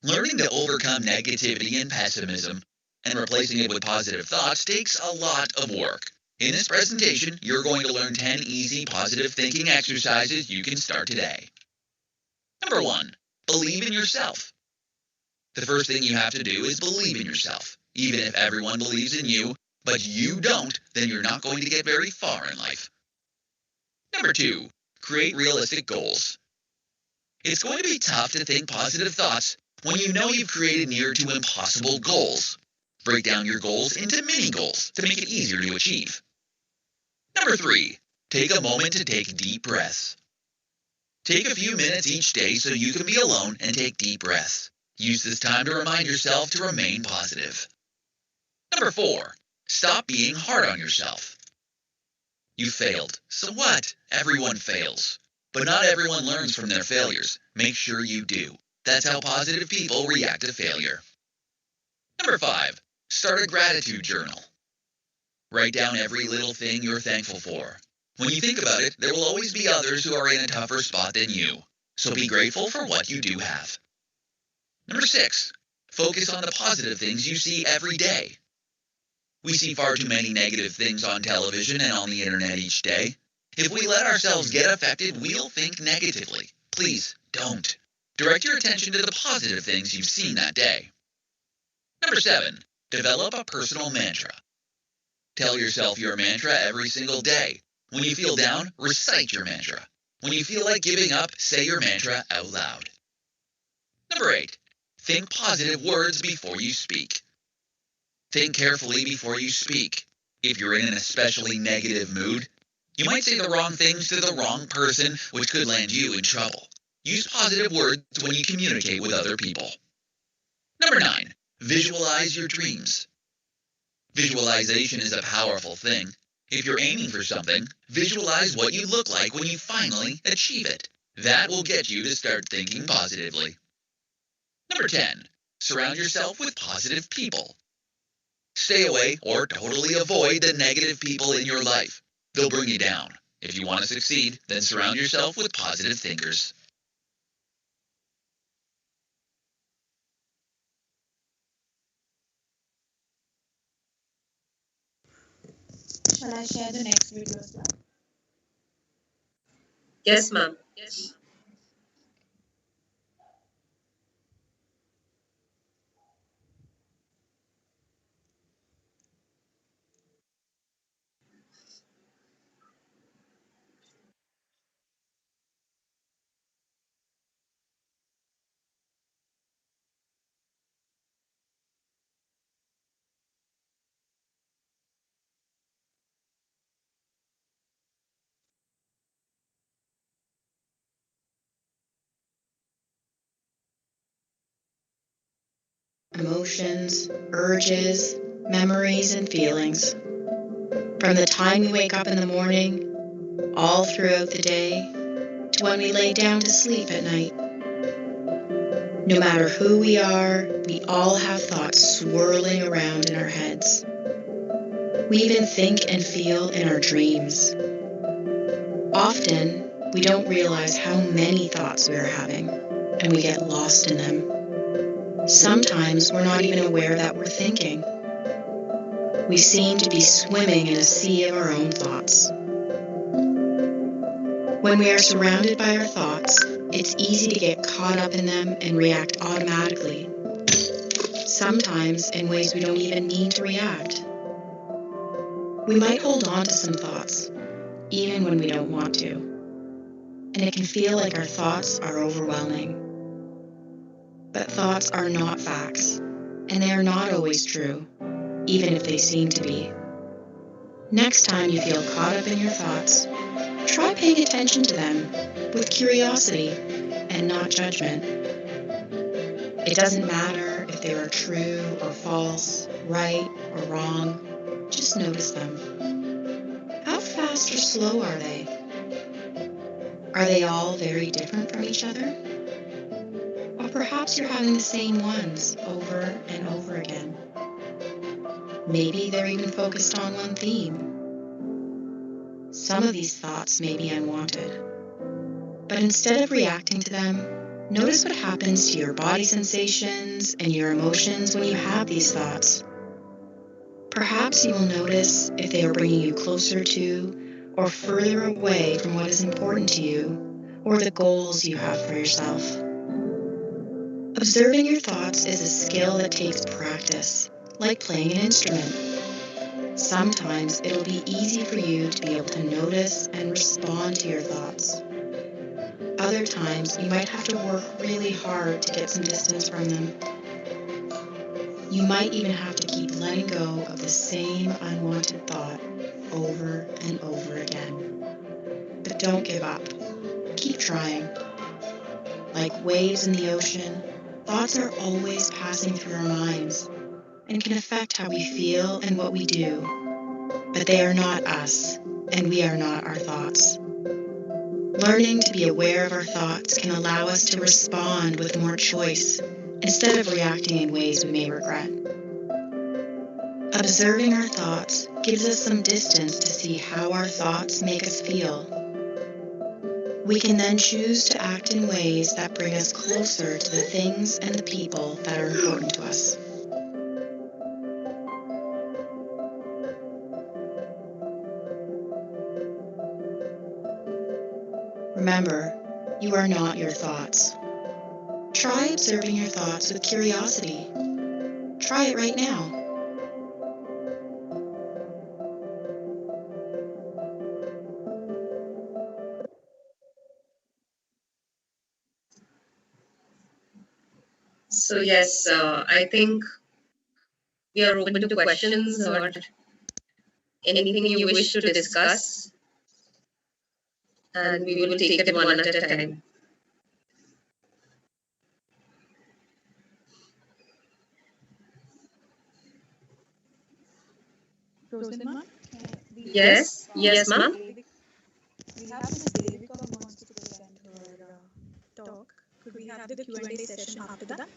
Learning to overcome negativity and pessimism and replacing it with positive thoughts takes a lot of work. In this presentation, you're going to learn 10 easy positive thinking exercises you can start today. Number 1, believe in yourself. The first thing you have to do is believe in yourself. Even if everyone believes in you, but you don't, then you're not going to get very far in life. Number 2, create realistic goals. It's going to be tough to think positive thoughts when you know you've created near to impossible goals. Break down your goals into mini goals to make it easier to achieve. Number 3, take a moment to take deep breaths. Take a few minutes each day so you can be alone and take deep breaths. Use this time to remind yourself to remain positive. Number 4, stop being hard on yourself. You failed. So what? Everyone fails. But not everyone learns from their failures. Make sure you do. That's how positive people react to failure. Number 5, start a gratitude journal. Write down every little thing you're thankful for. When you think about it, there will always be others who are in a tougher spot than you. So be grateful for what you do have. Number 6, focus on the positive things you see every day. We see far too many negative things on television and on the internet each day. If we let ourselves get affected, we'll think negatively. Please don't. Direct your attention to the positive things you've seen that day. Number 7, develop a personal mantra. Tell yourself your mantra every single day. When you feel down, recite your mantra. When you feel like giving up, say your mantra out loud. Number 8. Think positive words before you speak. Think carefully before you speak. If you're in an especially negative mood, you might say the wrong things to the wrong person, which could land you in trouble. Use positive words when you communicate with other people. Number 9. Visualize your dreams. Visualization is a powerful thing. If you're aiming for something, visualize what you look like when you finally achieve it. That will get you to start thinking positively. Number 10. Surround yourself with positive people. Stay away or totally avoid the negative people in your life. They'll bring you down. If you want to succeed, then surround yourself with positive thinkers. Shall I share the next video as well? Yes, ma'am. Emotions, urges, memories, and feelings. From the time we wake up in the morning, all throughout the day, to when we lay down to sleep at night. No matter who we are, we all have thoughts swirling around in our heads. We even think and feel in our dreams. Often, we don't realize how many thoughts we are having, and we get lost in them. Sometimes we're not even aware that we're thinking. We seem to be swimming in a sea of our own thoughts. When we are surrounded by our thoughts, it's easy to get caught up in them and react automatically, sometimes in ways we don't even need to react. We might hold on to some thoughts, even when we don't want to, and it can feel like our thoughts are overwhelming. But thoughts are not facts, and they are not always true, even if they seem to be. Next time you feel caught up in your thoughts, try paying attention to them with curiosity and not judgment. It doesn't matter if they are true or false, right or wrong, just notice them. How fast or slow are they? Are they all very different from each other? Or perhaps you're having the same ones over and over again. Maybe they're even focused on one theme. Some of these thoughts may be unwanted. But instead of reacting to them, notice what happens to your body sensations and your emotions when you have these thoughts. Perhaps you will notice if they are bringing you closer to or further away from what is important to you or the goals you have for yourself. Observing your thoughts is a skill that takes practice, like playing an instrument. Sometimes it'll be easy for you to be able to notice and respond to your thoughts. Other times you might have to work really hard to get some distance from them. You might even have to keep letting go of the same unwanted thought over and over again. But don't give up. Keep trying. Like waves in the ocean, thoughts are always passing through our minds and can affect how we feel and what we do. But they are not us, and we are not our thoughts. Learning to be aware of our thoughts can allow us to respond with more choice instead of reacting in ways we may regret. Observing our thoughts gives us some distance to see how our thoughts make us feel. We can then choose to act in ways that bring us closer to the things and the people that are important to us. Remember, you are not your thoughts. Try observing your thoughts with curiosity. Try it right now. So yes, I think we are open to questions or anything you wish to discuss, and we will take it one at a time. Roslyn, ma'am, Yes, yes, ma'am. we have Miss Devika who wants to present her talk. Could we have the Q&A session after that?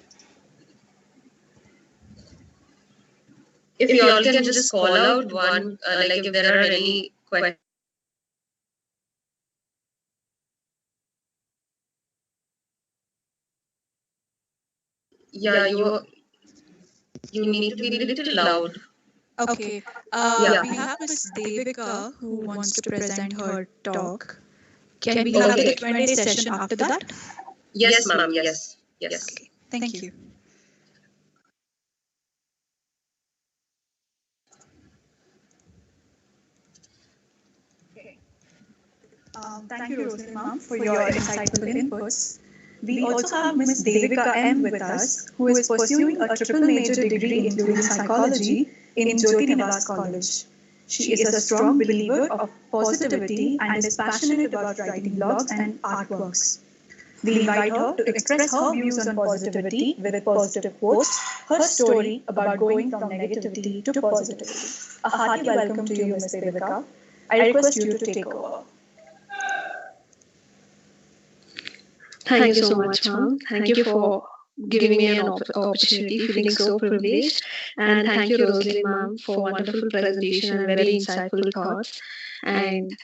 If you all can just call out one, like if there are any questions. Yeah, you need to be a little loud. Okay. Yeah. We have Miss Devika who wants to present her talk. Can we have Okay. the Q&A session after that? Yes, ma'am. Yes. Yes. Okay. Thank you. Thank you, Roslyn, ma'am, for your insightful inputs. We also have Miss Devika M with us, who is pursuing a triple major degree including psychology in Jyoti Nivas College. She is a strong believer of positivity and is passionate about writing blogs and artworks. We invite her to express her views on positivity with positive quotes, her story about going from negativity to positivity. A hearty welcome to you, Ms. Devika. I request you to take over. Thank you so much, ma'am. Thank you for giving me an opportunity, feeling so privileged. And thank you, Rosalie, ma'am, for wonderful presentation and very insightful thoughts. And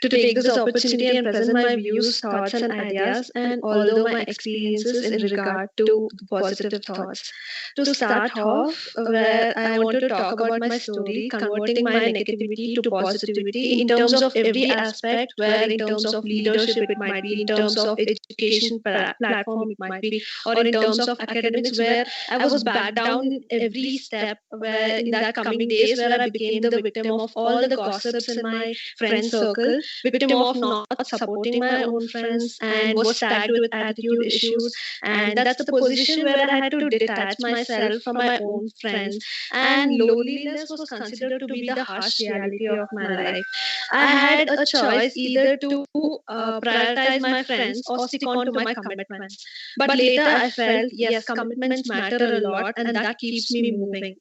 to take this opportunity and present my views, thoughts, and ideas, and although my experiences in regard to positive thoughts. To start off, where I want to talk about my story, converting my negativity to positivity in terms of every aspect, where in terms of leadership it might be, in terms of education platform it might be, or in terms of academics, where I was backed down in every step, where in that coming days, where I became the victim of all the gossips in my friend circle, victim of not supporting my own friends, and was tagged with attitude issues. And that's the position where I had to detach myself from my own friends. And loneliness was considered to be the harsh reality of my life. I had a choice either to prioritize my friends or stick on to my commitments. But later I felt, yes, commitments matter a lot, and that keeps me moving.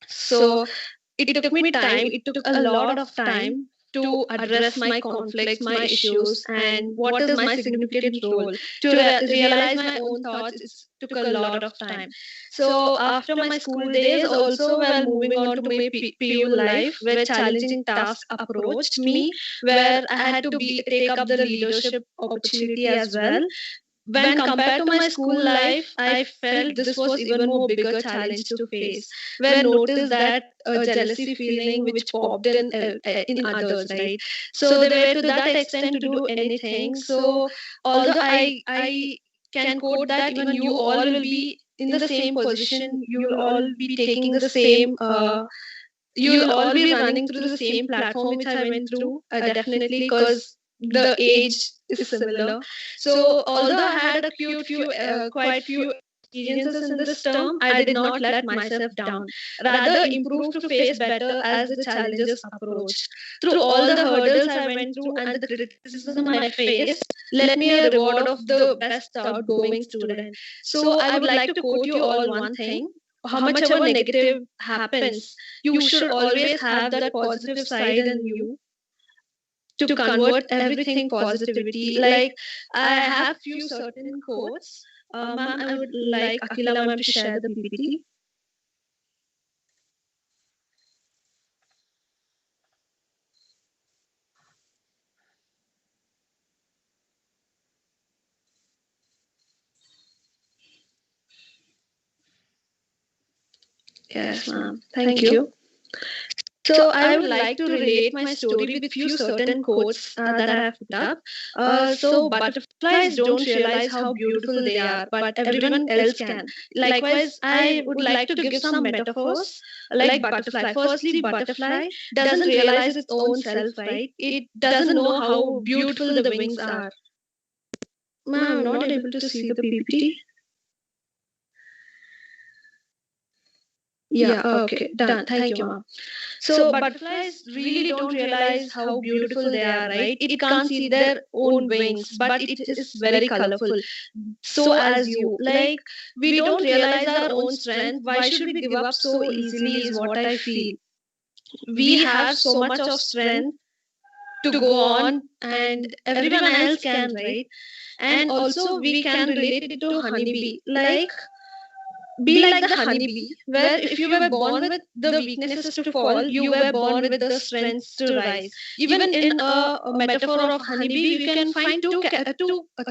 So it took me time, it took a lot of time to address my conflicts, my issues, and what is my significant role. To realize my own thoughts, it took a lot of time. So after my school days, also while moving on to my PU life, where challenging tasks approached me, where I had to take up the leadership opportunity as well. When compared to my school life, I felt this was even more bigger challenge to face. Where noticed that a jealousy feeling which popped in others, right? So they were to that extent to do anything. So although I can quote that even you all will be in the same position, you will all be taking the same. You will all be running through the same platform which I went through, definitely, because the age is similar. So although I had a quite few experiences in this term, I did not let myself down. Rather, improved to face better as the challenges approached. Through all the hurdles I went through and the criticism I faced, led me a reward of the best outgoing student. So I would like to quote you all one thing. How much ever negative happens, you should always have that positive side in you to convert everything positivity. Like I have few certain quotes. Ma'am, I would like Akila ma'am to share the PPT. Yes, ma'am. Thank you. So I would like to relate my story with few certain quotes that I have put up. So butterflies don't realize how beautiful they are, but everyone else can. Likewise, I would like to give some metaphors like butterfly. Firstly, butterfly doesn't realize its own self, right? It doesn't know how beautiful the wings are. Ma'am, I'm not able to see the PPT. Yeah, okay, done. Thank you, ma'am. So butterflies really don't realize how beautiful they are, right? It can't see their own wings, but it is very colorful. So as you, like, we don't realize our own strength. Why should we give up so easily is what I feel. We have so much of strength to go on, and everyone else can, right? And also we can relate it to honeybee. Like, be like the honeybee, where if you were born with the weaknesses to fall, you were born with the strengths to rise. Even in a metaphor of honeybee, we can find two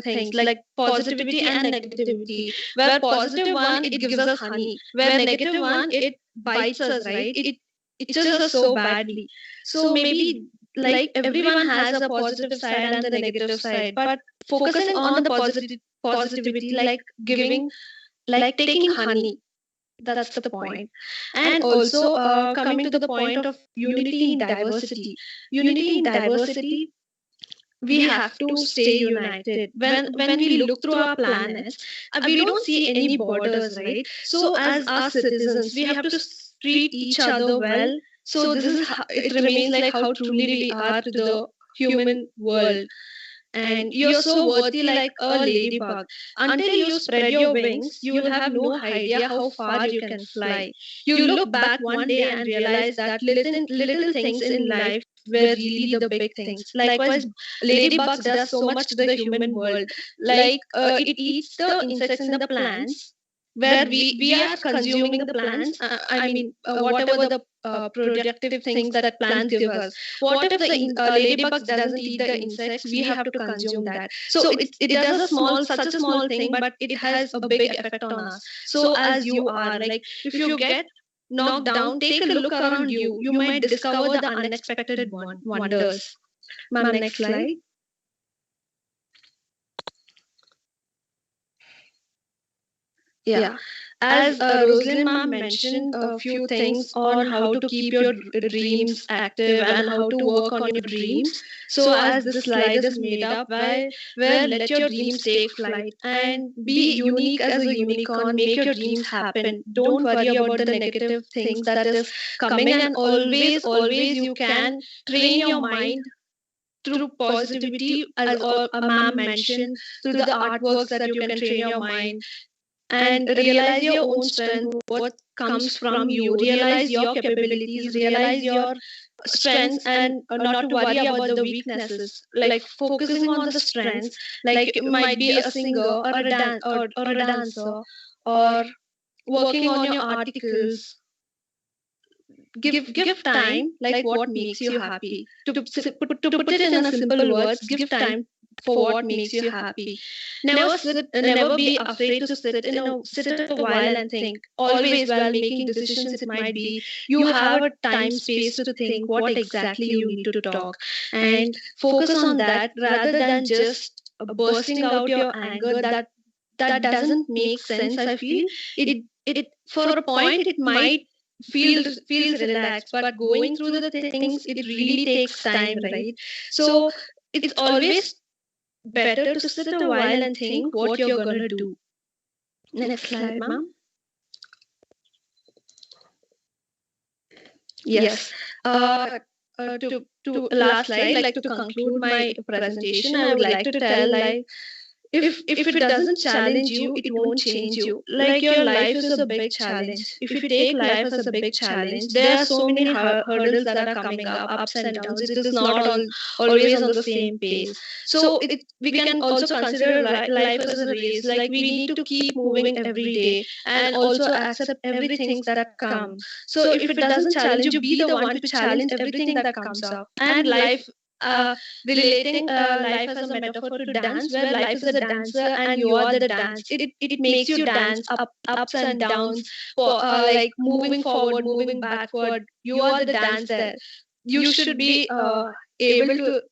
things like positivity and negativity. Where positive one, it gives us honey. Where negative one, it bites us, right? It itches us so badly. So maybe like everyone has a positive side and the negative side, but focusing on the positivity, like giving, like taking honey, that's the point. And also coming to the point of unity in diversity. Unity in diversity, we have to stay united. When we look through our planets, we don't see any borders, right? So as our citizens, we have to treat each other well. So this is how, it remains like how truly we are to the human world. And you're so worthy like a ladybug. Until you spread your wings, you will have no idea how far you can fly. You look back one day and realize that little things in life were really the big things. Likewise, ladybugs does so much to the human world. Like it eats the insects in the plants, where we are consuming the plants. Whatever the productive things that plants give us. What if the ladybugs doesn't eat the insects? We have to consume that. So it does a such a small thing, but it has a big effect on us. So as you are, like, if you get knocked down, take a look around you. You might discover the unexpected wonders. Ma'am, next slide. Yeah. As Rosalind ma'am mentioned a few things on how to keep your dreams active and how to work on your dreams. So as the slide is made up, where let your dreams take flight and be unique as a unicorn, make your dreams happen. Don't worry about the negative things that is coming, and always you can train your mind through positivity, as a ma'am mentioned, through the artworks that you can train your mind and realize your own strength, what comes from you, realize your capabilities, realize your strengths, and not to worry about the weaknesses. Like focusing on the strengths, like you might be a singer or or a dancer, or working on your articles. Give time, like what makes you happy. To put it in a simple words, give time for what makes you happy. Never be afraid to sit a while and think. Always, while making decisions, it might be you have a time space to think what exactly you need to talk, and focus on that rather than just bursting out your anger. That doesn't make sense. I feel it for a point it might feels relaxed, but going through the things, it really takes time, right? So it's always better to sit a while and think what you're gonna do. Next slide, ma'am. Yes. To last slide, like to conclude my presentation, I would like to tell, like, if it doesn't challenge you, it won't change you. Like your life is a big challenge. If you take life as a big challenge, there are so many hurdles that are coming up, ups and downs. It is not always on the same pace. So we can also consider life as a race. Like we need to keep moving every day and also accept everything that comes. So if it doesn't challenge you, be the one to challenge everything that comes up. And life, relating life as a metaphor to dance, where life is a dancer and you are the dance. It makes you dance ups and downs, like moving forward, moving backward. You are the dancer. You should be able to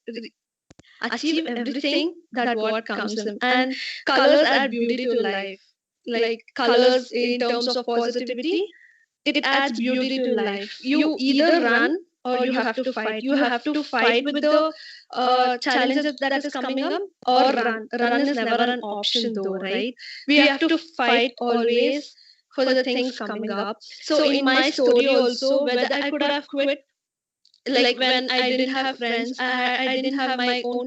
achieve everything that what comes in. And colors add beauty to life. Like colors in terms of positivity, it adds beauty to life. You either run or you have to fight. You have to fight with the challenges that is coming up, or run. Run is never an option though, right? We have to fight always for the things coming up. So in my story also, whether I could have quit, like when I didn't have friends, I didn't have my own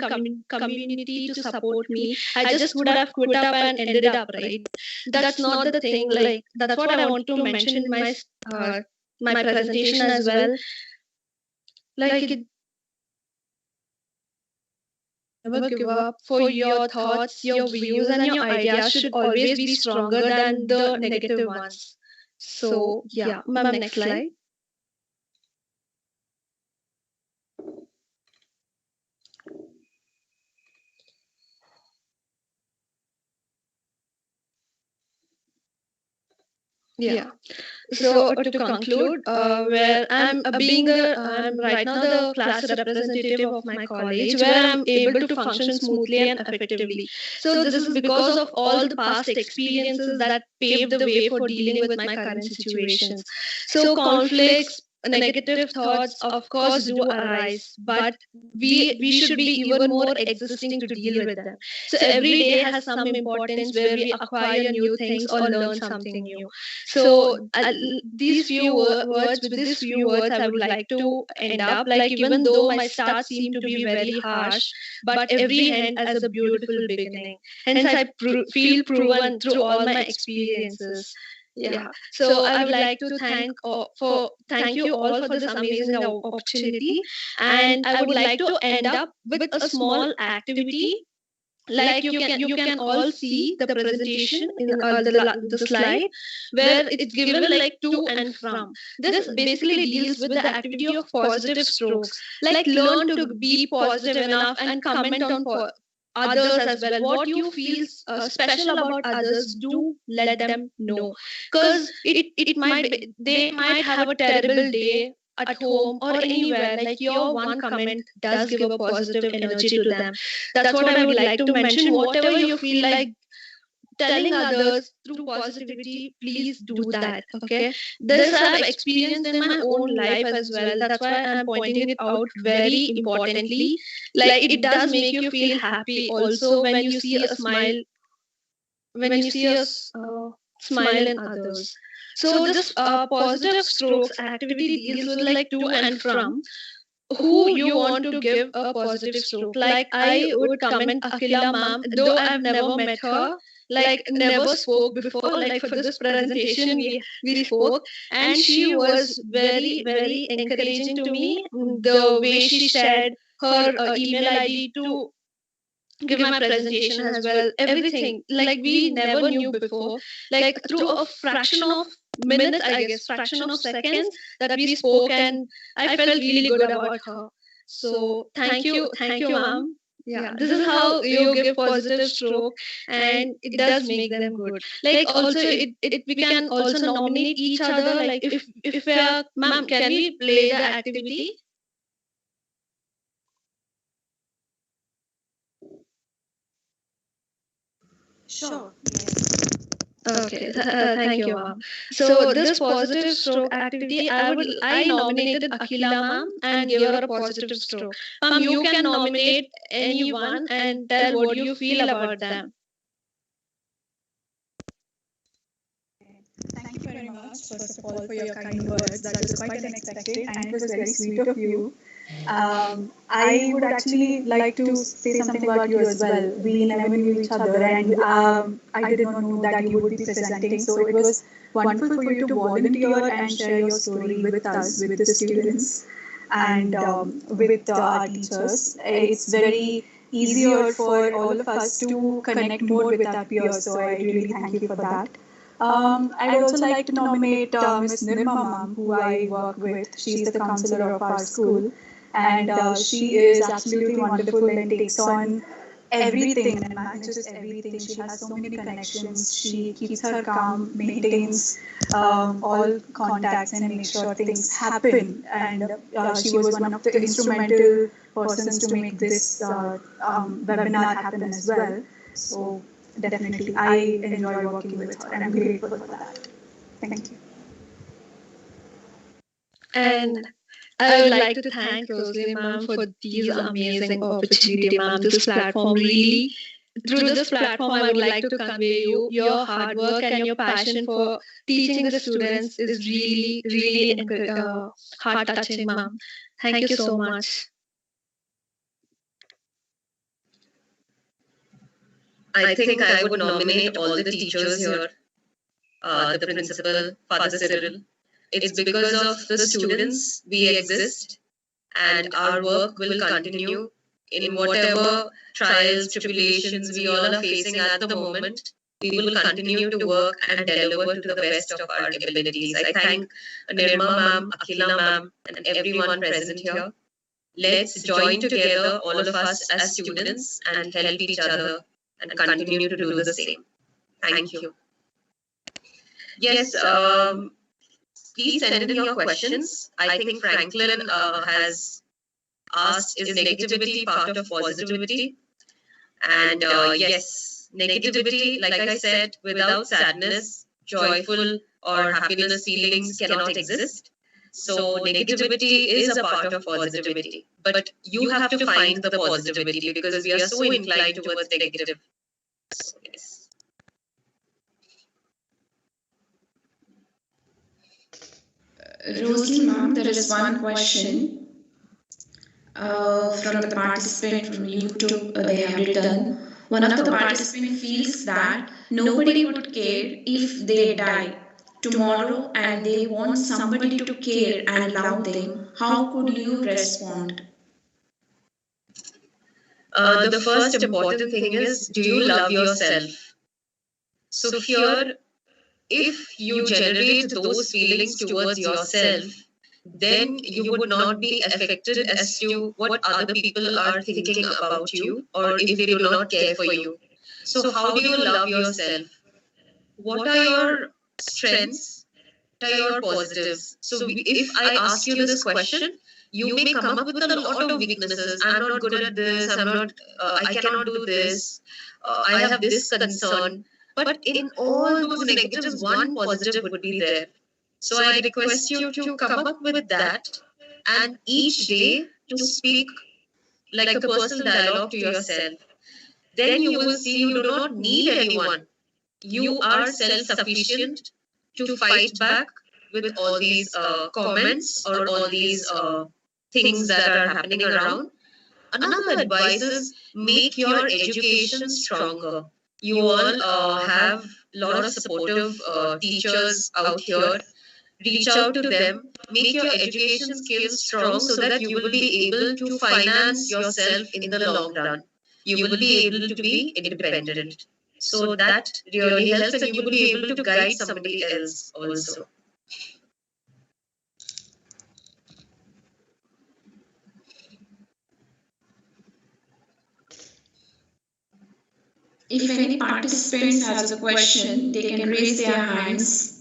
community to support me, I just would have quit up and ended up, right? That's not the thing. Like that's what I want to mention in my presentation as well. Like it, never give up. For your thoughts, your views, and your ideas should always be stronger than the negative ones. So yeah, ma'am, next slide. Yeah. So to conclude, where I'm right now the class representative of my college, where I'm able to function smoothly and effectively. So this is because of all the past experiences that paved the way for dealing with my current situations. So conflicts, negative thoughts, of course, do arise, but we should be even more existing to deal with them. So every day has some importance where we acquire new things or learn something new. So these words, with these few words, I would like to end up. Like even though my start seemed to be very harsh, but every end has a beautiful beginning. Hence, I feel proven through all my experiences. Yeah. So I would like to thank you all for this amazing opportunity, and I would like to end up with a small activity. Like you can all see the presentation in the slide, where it's given like to and from. This basically deals with the activity of positive strokes. Like learn to be positive enough and comment on others as well. What you feel special about others, do let them know, because it might be, they might have a terrible day at home or anywhere. Like your one comment does give a positive energy to them. That's what I would like to mention. Whatever you feel like telling others through positivity, please do that. Okay. This I've experienced in my own life as well. That's why I'm pointing it out very importantly. Like it does make you feel happy also when you see a smile, when you see us smile in others. So this positive strokes activity deals with like to and from who you want to give a positive stroke. Like I would comment Akila ma'am, though I've never met her, like never spoke before. Like for this presentation, we spoke, and she was very encouraging to me. The way she shared her email ID to give my presentation as well. Everything like we never knew before. Like through a fraction of minutes, I guess, fraction of seconds that we spoke, and I felt really good about her. So thank you, ma'am. Yeah, this is how you give positive stroke, and it does make them good. Like also, it we can also nominate each other. Like if we are, ma'am, can we play the activity? Sure. Okay, thank you, ma'am. So this positive stroke activity, I nominated Akila ma'am and gave her a positive stroke. Ma'am, you can nominate anyone and tell what you feel about them. Thank you very much, first of all, for your kind words. That was quite unexpected and it was very sweet of you. I would actually like to say something about you as well. We never knew each other, and I did not know that you would be presenting. So it was wonderful for you to volunteer and share your story with us, with the students, and with our teachers. It's very easier for all of us to connect more with our peers. So I really thank you for that. I'd also like to nominate Miss Nirma Ma'am, who I work with. She's the counselor of our school, and she is absolutely wonderful and takes on everything and manages everything. She has so many connections. She keeps her calm, maintains all contacts, and makes sure things happen. And she was one of the instrumental persons to make this webinar happen as well. So definitely, I enjoy working with her, and I'm grateful for that. Thank you. And I would like to thank Rosalie ma'am for these amazing opportunity, ma'am. This platform really through this platform, I would like to convey you your hard work and your passion for teaching the students is really, really heart touching, ma'am. Thank you so much. I think I would nominate all the teachers here, the principal, Father Cyril. It's because of the students we exist, and our work will continue in whatever trials, tribulations we all are facing at the moment. We will continue to work and deliver to the best of our abilities. I thank Nirma ma'am, Akhila ma'am, and everyone present here. Let's join together, all of us as students, and help each other and continue to do the same. Thank you. Yes, please send in your questions. I think Franklin has asked, is negativity part of positivity? And yes, negativity, like I said, without sadness, joyful or happiness feelings cannot exist. So negativity is a part of positivity. But you have to find the positivity because we are so inclined towards negative. So, yes. Rosalie ma'am, there is one question from the participant from YouTube. They have written, one of the participants feels that nobody would care if they die tomorrow and they want somebody to care and love them. How could you respond? The first important thing is, do you love yourself? So here, if you generate those feelings towards yourself, then you would not be affected as to what other people are thinking about you or if they do not care for you. So how do you love yourself? What are your strengths? What are your positives? So if I ask you this question, you may come up with a lot of weaknesses. I'm not good at this. I cannot do this. I have this concern. But in all those negatives, one positive would be there. So I request you to come up with that and each day to speak like a personal dialogue to yourself. Then you will see you do not need anyone. You are self-sufficient to fight back with all these comments or all these things that are happening around. Another advice is make your education stronger. You all have a lot of supportive teachers out here. Reach out to them, make your education skills strong so that you will be able to finance yourself in the long run. You will be able to be independent. So that really helps and you will be able to guide somebody else also. If any participants has a question, they can raise their hands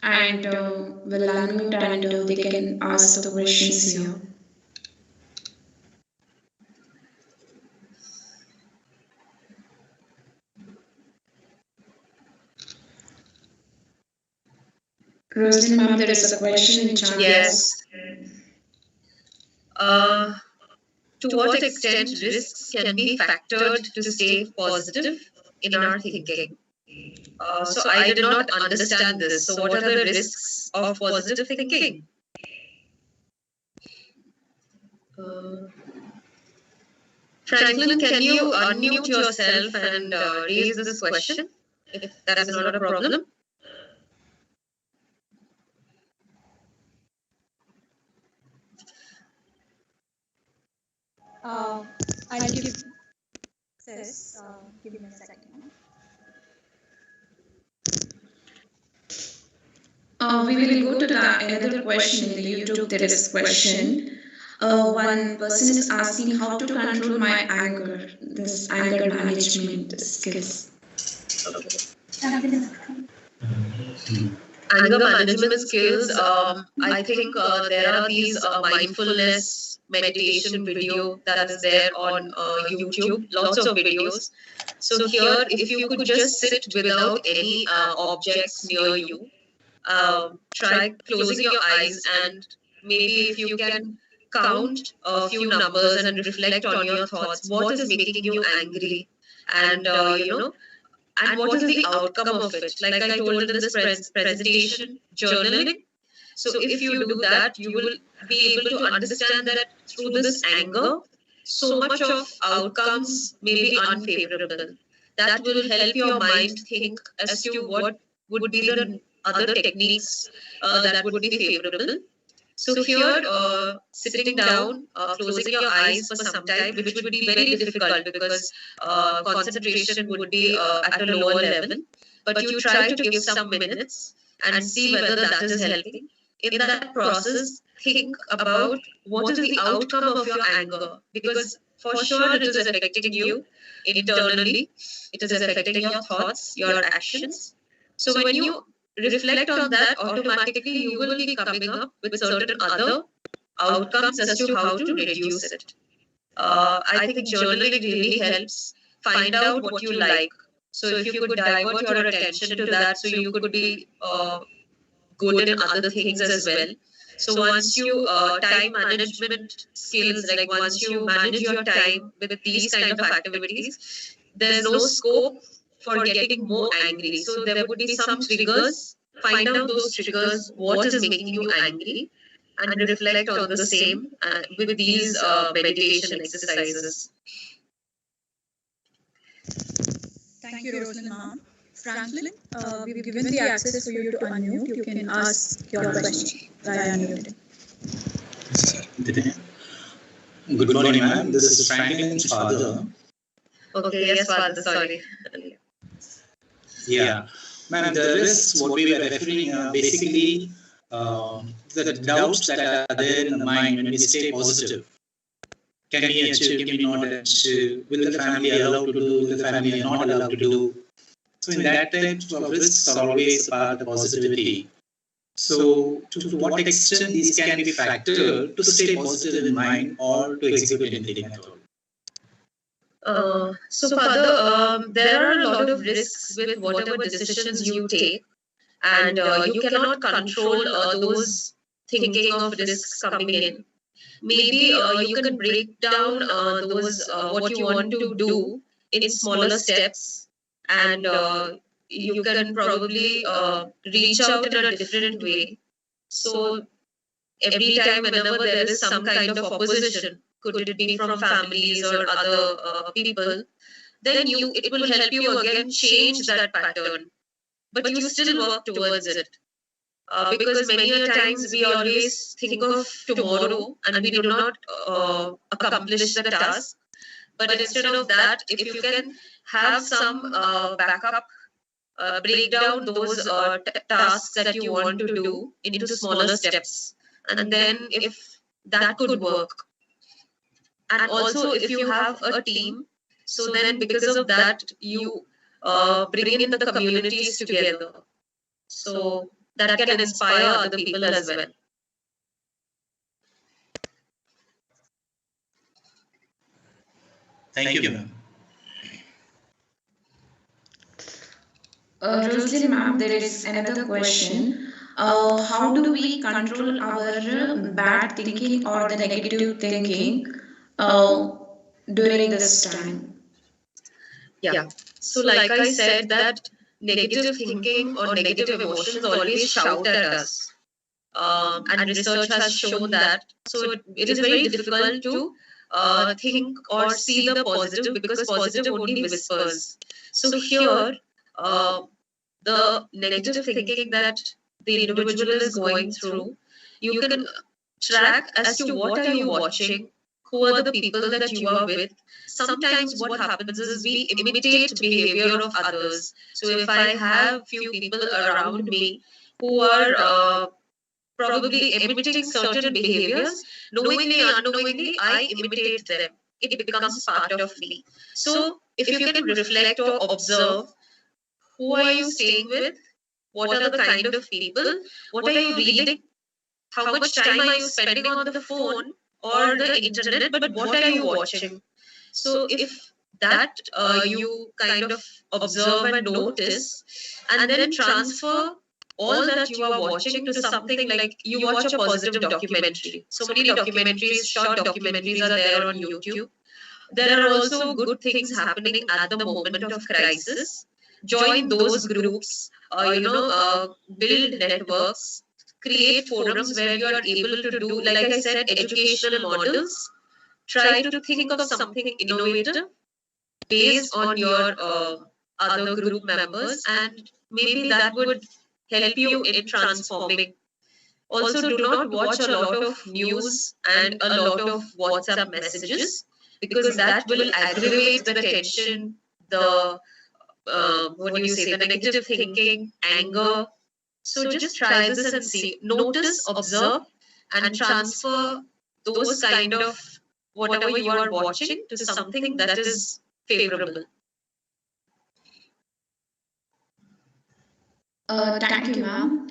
and will unmute and they can ask the questions here. Rosalind ma'am, there is a question in chat. Yes. To what extent risks can be factored to stay positive in our thinking? So I did not understand this. So what are the risks of positive thinking? Franklin, can you unmute yourself and raise this question, if that is not a problem? I'll give this. Give me a second. We will go to the another question in the YouTube. There is a question. One person is asking how to control my anger, this anger management skills. Anger management skills, I think there are these mindfulness meditation video that is there on YouTube, lots of videos. So here, if you could just sit without any objects near you, try closing your eyes and maybe if you can count a few numbers and reflect on your thoughts. What is making you angry? and and what is the outcome of it. Like I told in this presentation, journaling. So if you do that, you will be able to understand that through this anger, so much of outcomes may be unfavorable. That will help your mind think as to what would be the other techniques that would be favorable. So here, sitting down, closing your eyes for some time, which would be very difficult because concentration would be at a lower level. But you try to give some minutes and see whether that is helping. In that process, think about what is the outcome of your anger, because for sure it is affecting you internally. It is affecting your thoughts, your actions. So when you reflect on that, automatically you will be coming up with certain other outcomes as to how to reduce it. I think journaling really helps find out what you like. So if you could divert your attention to that, so you could be good in other things as well. So once you time management skills, like once you manage your time with these kind of activities, there's no scope for getting more angry. So there would be some triggers. Find out those triggers, what is making you angry, and reflect on the same with these meditation exercises. Thank you, Rosalind ma'am. Franklin, we've given the access for you to unmute. You can ask your question via unmuting. Good morning, ma'am. This is Franklin's father. Okay, yes, father, sorry. Yeah. Ma'am, the risks, what we were referring, basically, the doubts that are there in the mind when we stay positive. Can we achieve, can we not achieve? Will the family allow to do, will the family not allowed to do? So in that type of risks are always about the positivity. So to what extent these can be factored to stay positive in mind or to execute anything at all? So father, there are a lot of risks with whatever decisions you take, and you cannot control those thinking of risks coming in. Maybe you can break down those what you want to do in smaller steps, and you can probably reach out in a different way. So every time whenever there is some kind of opposition, could it be from families or other people, then it will help you again change that pattern, but you still work towards it. Because many a times we always think of tomorrow and we do not accomplish the task. But instead of that, if you can have some backup, break down those tasks that you want to do into smaller steps. And then if that could work. And also if you have a team, so then because of that, you bring in the communities together. So that can inspire other people as well. Thank you, ma'am. Rosalind ma'am, there is another question. How do we control our bad thinking or the negative thinking during this time? Yeah. So like I said, that negative thinking or negative emotions always shout at us. And research has shown that. So it is very difficult to think or see the positive, because positive only whispers. So here, the negative thinking that the individual is going through, you can track as to what are you watching, who are the people that you are with. Sometimes what happens is we imitate behavior of others. So if I have few people around me who are probably imitating certain behaviors, knowingly, unknowingly, I imitate them. It becomes part of me. So if you can reflect or observe, who are you staying with? What are the kind of people? What are you reading? How much time are you spending on the phone or the internet? But what are you watching? So if that you kind of observe and notice, and then transfer all that you are watching to something like you watch a positive documentary. So many documentaries, short documentaries are there on YouTube. There are also good things happening at the moment of crisis. Join those groups, build networks, create forums where you are able to do, like I said, educational models. Try to think of something innovative based on your other group members, and maybe that would help you in transforming. Also, do not watch a lot of news and a lot of WhatsApp messages, because that will aggravate the tension, the what do you say, the negative thinking, anger. So just try this and see. Notice, observe, and transfer those kind of whatever you are watching to something that is favorable. Thank you, ma'am.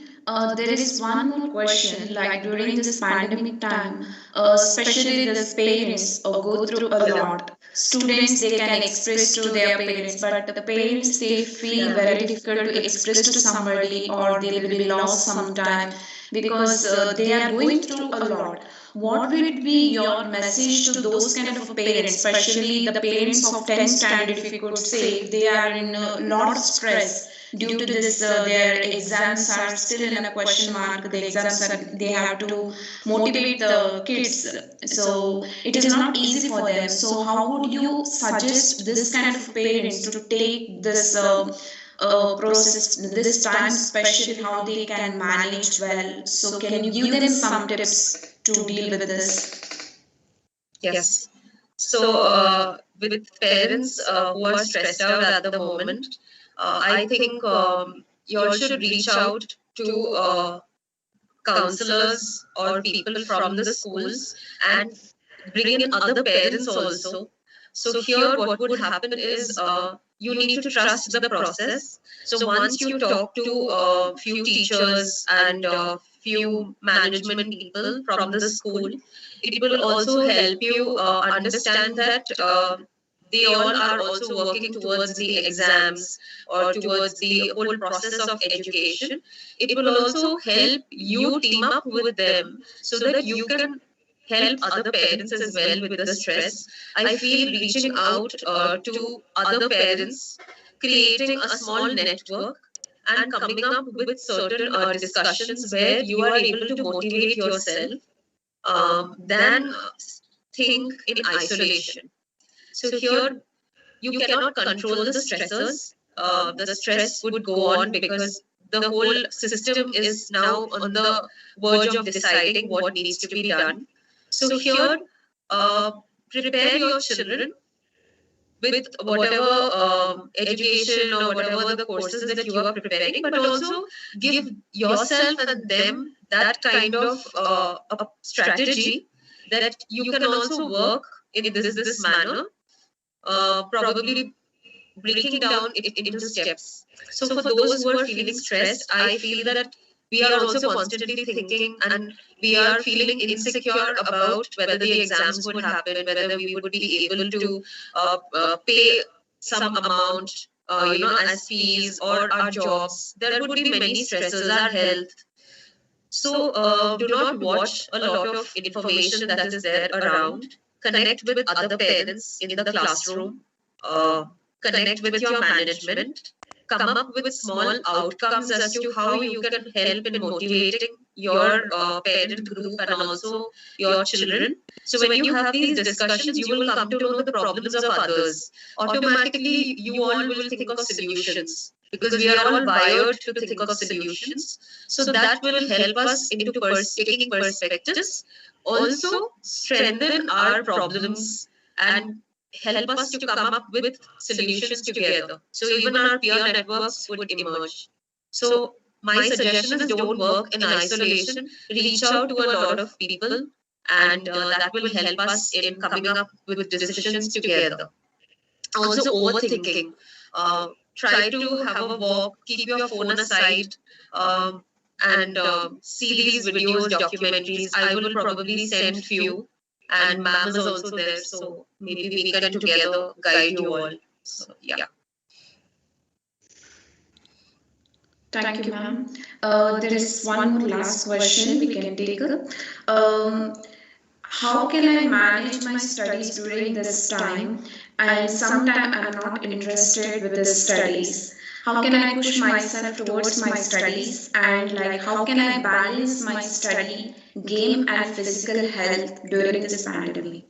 There is one more question. Like during this pandemic time, especially the parents go through a lot. Students they can express to their parents, but the parents they feel very difficult to express to somebody, or they will be lost sometime because they are going through a lot. What would be your message to those kind of parents, especially the parents of 10th standard, if you could say, they are in a lot of stress due to this their exams are still in a question mark, the exams are, they have to motivate the kids, so it is not easy for them. So how would you suggest this kind of parents to take this process this time, especially how they can manage well? So can you give them some tips to deal with this? Yes. So, with parents who are stressed out at the moment, I think you all should reach out to counselors or people from the schools and bring in other parents also. So here what would happen is you need to trust the process. So once you talk to a few teachers and a few management people from the school, it will also help you understand that they all are also working towards the exams or towards the whole process of education. It will also help you team up with them so that you can help other parents as well with the stress. I feel reaching out to other parents, creating a small network, and coming up with certain discussions where you are able to motivate yourself than think in isolation. So here you cannot control the stressors. The stress would go on because the whole system is now on the verge of deciding what needs to be done. So here, uh, prepare your children with whatever education or whatever the courses that you are preparing, but also give yourself and them that kind of a strategy that you can also work in this manner, probably breaking down it into steps. So for those who are feeling stressed, I feel that we are also constantly thinking and we are feeling insecure about whether the exams would happen, whether we would be able to pay some amount, as fees or our jobs. There would be many stresses, our health. So do not watch a lot of information that is there around. Connect with other parents in the classroom. Uh, Connect with your management. Come up with small outcomes as to how you can help in motivating your parent group and also your children. So when you have these discussions, you will come to know the problems of others. Automatically, you all will think of solutions because we are all wired to think of solutions. So that will help us into taking perspectives, also strengthen our problems and help us to come up with solutions together. So even our peer networks would emerge. So my suggestion is don't work in isolation. Reach out to a lot of people, and that will help us in coming up with decisions together. Also, overthinking. Try to have a walk, keep your phone aside, and see these videos, documentaries. I will probably send few, and ma'am is also there, so maybe we can together guide you all. So yeah. Thank you, ma'am. There is one more last question we can take up. How can I manage my studies during this time and sometime I'm not interested with the studies? How can I push myself towards my studies and like how can I balance my study, game and physical health during this pandemic?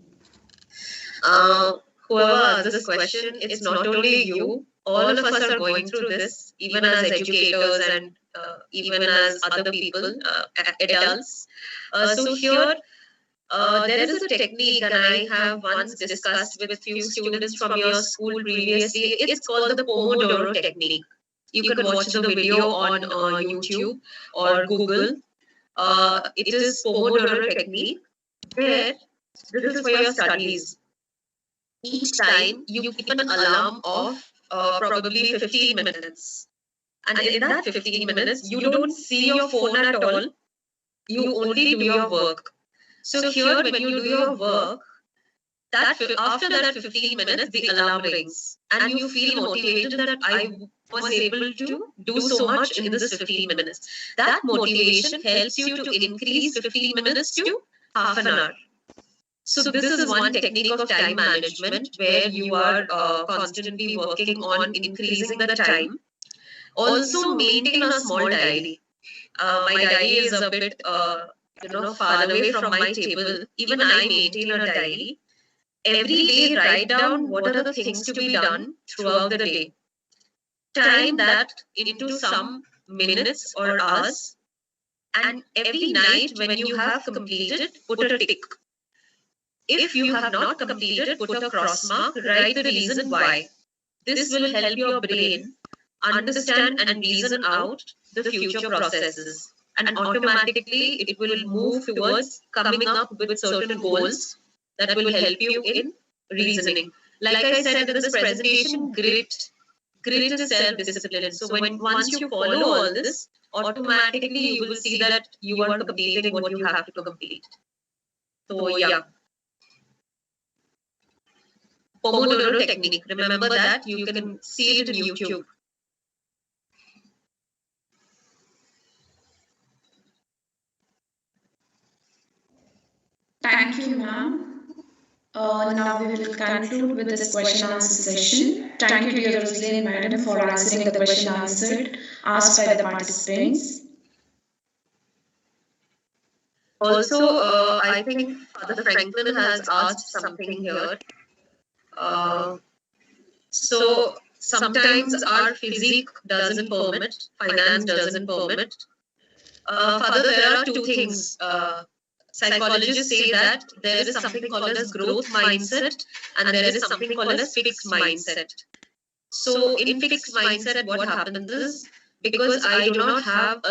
Uh, Whoever asked this question, it's not only you. All of us are going through this, even as educators and even as other people, adults. So here, there is a technique, and I have once discussed with few students from your school previously. It's called the Pomodoro technique. You can watch the video on YouTube or Google. It is Pomodoro technique, where this is for your studies. Each time you keep an alarm of probably 15 minutes. And in that 15 minutes, you don't see your phone at all. You only do your work. So here, when you do your work, after that 15 minutes, the alarm rings, and you feel motivated that I was able to do so much in this 15 minutes. That motivation helps you to increase 15 minutes to half an hour. So this is one technique of time management where you are constantly working on increasing the time. Also, maintain a small diary. My diary is a bit, far away from my table. Even I maintain a diary. Every day, write down what are the things to be done throughout the day. Time that into some minutes or hours. And every night, when you have completed, put a tick. If you have not completed, put a cross mark, write the reason why. This will help your brain understand and reason out the future processes. And automatically, it will move towards coming up with certain goals that will help you in reasoning. Like I said in this presentation, grit is self-discipline. So once you follow all this, automatically you will see that you are completing what you have to complete. So yeah. Pomodoro technique. Remember that you can see it in YouTube. Thank you, ma'am. Now we will conclude with this question answer session. Thank you, dear Rosaline madam, for answering the question answered asked by the participants. Also, I think Father Franklin has asked something here. So sometimes our physique doesn't permit, finance doesn't permit. Father, there are two things. Psychologists say that there is something called as growth mindset and there is something called as fixed mindset. So in fixed mindset, what happens is because I do not have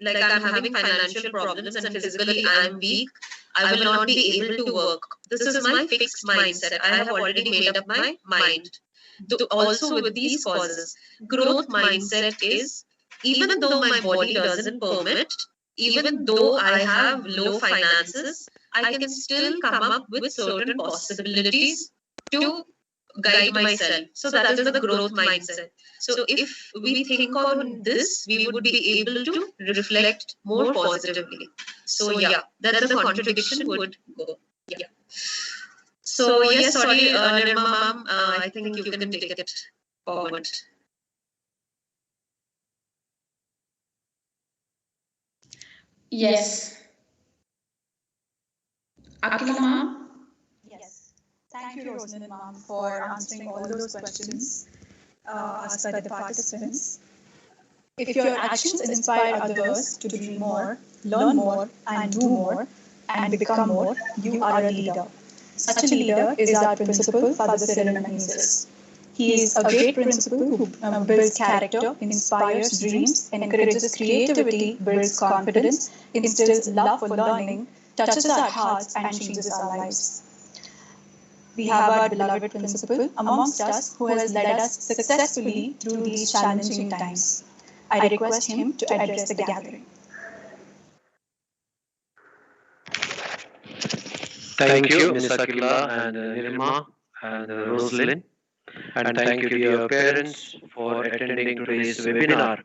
like I'm having financial problems and physically I'm weak, I will not be able to work. This is my fixed mindset. I have already made up my mind. Also with these causes, growth mindset is even though my body doesn't permit, even though I have low finances, I can still come up with certain possibilities to guide myself. So that is the growth mindset. So if we think on this, we would be able to reflect more positively. So yeah, that's the contradiction would go. Yeah. So yes, sorry, Nirma ma'am, I think you can take it forward. Yes. Akila ma'am? Yes. Thank you, Rosalind ma'am, for answering all those questions asked by the participants. If your actions inspire others to dream more, learn more, and do more, and become more, you are a leader. Such a leader is our principal, Father Cyril Menzies. He is a great principal who builds character, inspires dreams, encourages creativity, builds confidence, instills love for learning, touches our hearts, and changes our lives. We have our beloved principal amongst us who has led us successfully through these challenging times. I request him to address the gathering. Thank you, Ms. Akila and Nirma and Rosalind. And thank you, dear parents, for attending today's webinar.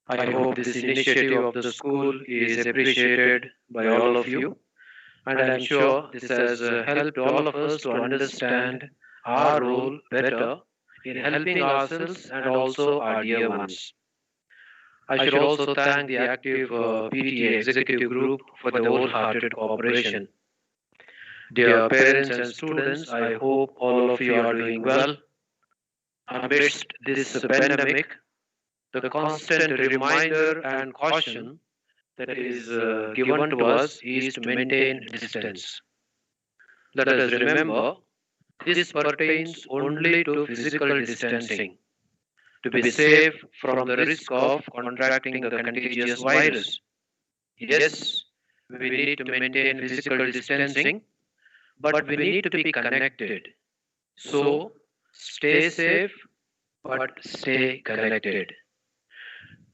I hope this initiative of the school is appreciated by all of you. And I'm sure this has helped all of us to understand our role better in helping ourselves and also our dear ones. I should also thank the active PTA executive group for the wholehearted cooperation. Dear parents and students, I hope all of you are doing well. Amidst this pandemic, the constant reminder and caution that is given to us is to maintain distance. Let us remember, this pertains only to physical distancing, to be safe from the risk of contracting the contagious virus. Yes, we need to maintain physical distancing, but we need to be connected. So, stay safe, but stay connected.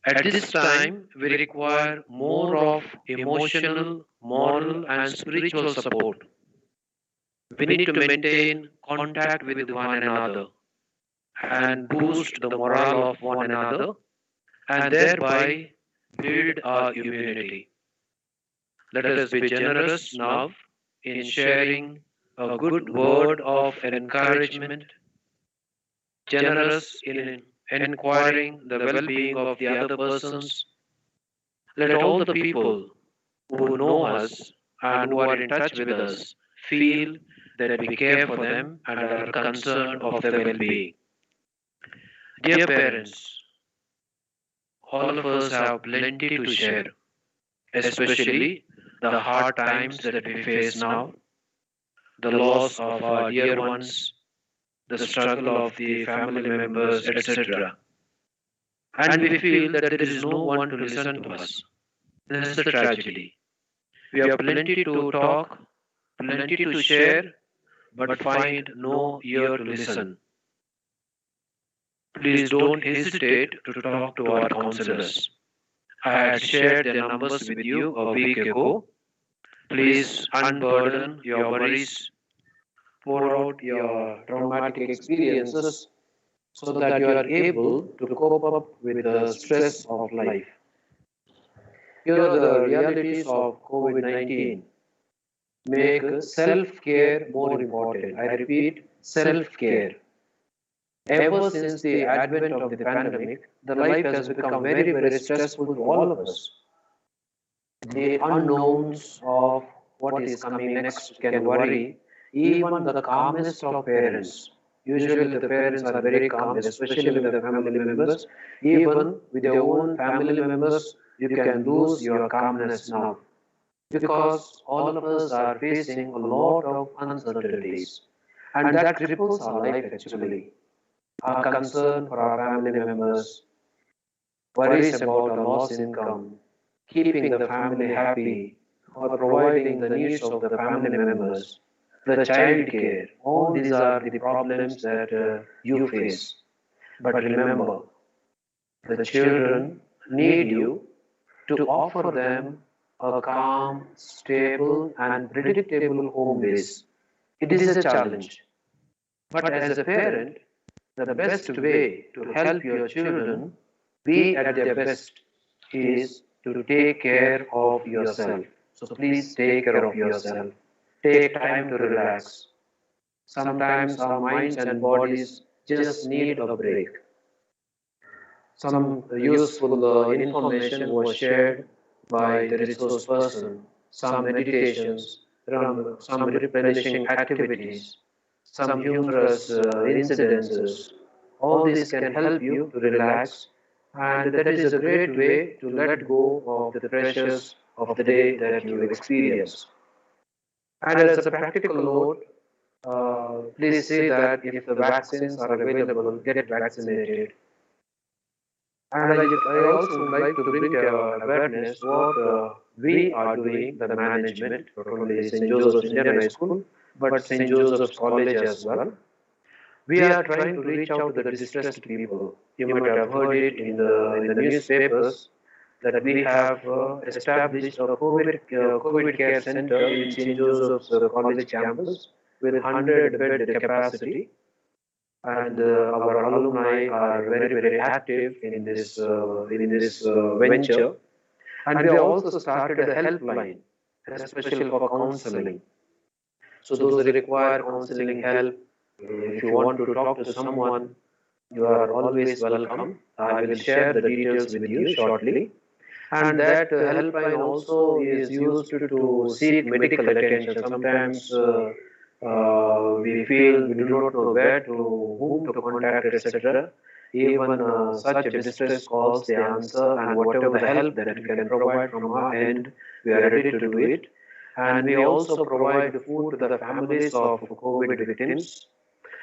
At this time, we require more of emotional, moral, and spiritual support. We need to maintain contact with one another and boost the morale of one another and thereby build our immunity. Let us be generous now in sharing a good word of encouragement, generous in inquiring the well being of the other persons. Let all the people who know us and who are in touch with us feel that we care for them and are concerned of their well being. Dear parents, all of us have plenty to share, especially the hard times that we face now, the loss of our dear ones, the struggle of the family members, etc. And we feel that there is no one to listen to us. That's the tragedy. We have plenty to talk, plenty to share, but find no ear to listen. Please don't hesitate to talk to our counselors. I had shared their numbers with you a week ago. Please unburden your worries, pour out your traumatic experiences so that you are able to cope up with the stress of life. Here are the realities of COVID 19. Make self care more important. I repeat, self care. Ever since the advent of the pandemic, the life has become very, very stressful to all of us. The unknowns of what is coming next can worry even the calmest of parents. Usually, the parents are very calm, especially with the family members. Even with your own family members, you can lose your calmness now because all of us are facing a lot of uncertainties, and that cripples our life actually. Our concern for our family members, worries about a lost income, keeping the family happy, or providing the needs of the family members, the child care, all these are the problems that you face. But remember, the children need you to offer them a calm, stable, and predictable home base. It is a challenge. But as a parent, the best way to help your children be at their best is to take care of yourself. So please take care of yourself. Take time to relax. Sometimes our minds and bodies just need a break. Some useful information was shared by the resource person, some meditations, some replenishing activities, some humorous incidences. All this can help you to relax, and that is a great way to let go of the pressures of the day that you experience. And as a practical note, please say that if the vaccines are available, get vaccinated. And I also would like to bring awareness what we are doing, the management, not only St. Joseph's Indian High School, but St. Joseph's College as well. We are trying to reach out to the distressed people. You might have heard it in the newspapers that we have established a COVID care center in St. Joseph's College campus with 100 bed capacity, and our alumni are very, very active in this venture. And we have also started a helpline, especially for counseling. So those who require counseling help, if you want to talk to someone, you are always welcome. I will share the details with you shortly. And that helpline also is used to seek medical attention. Sometimes we feel we do not know where to, whom to contact, etc. Even such a distress calls they answer, and whatever the help that we can provide from our end, we are ready to do it. And we also provide food to the families of COVID victims.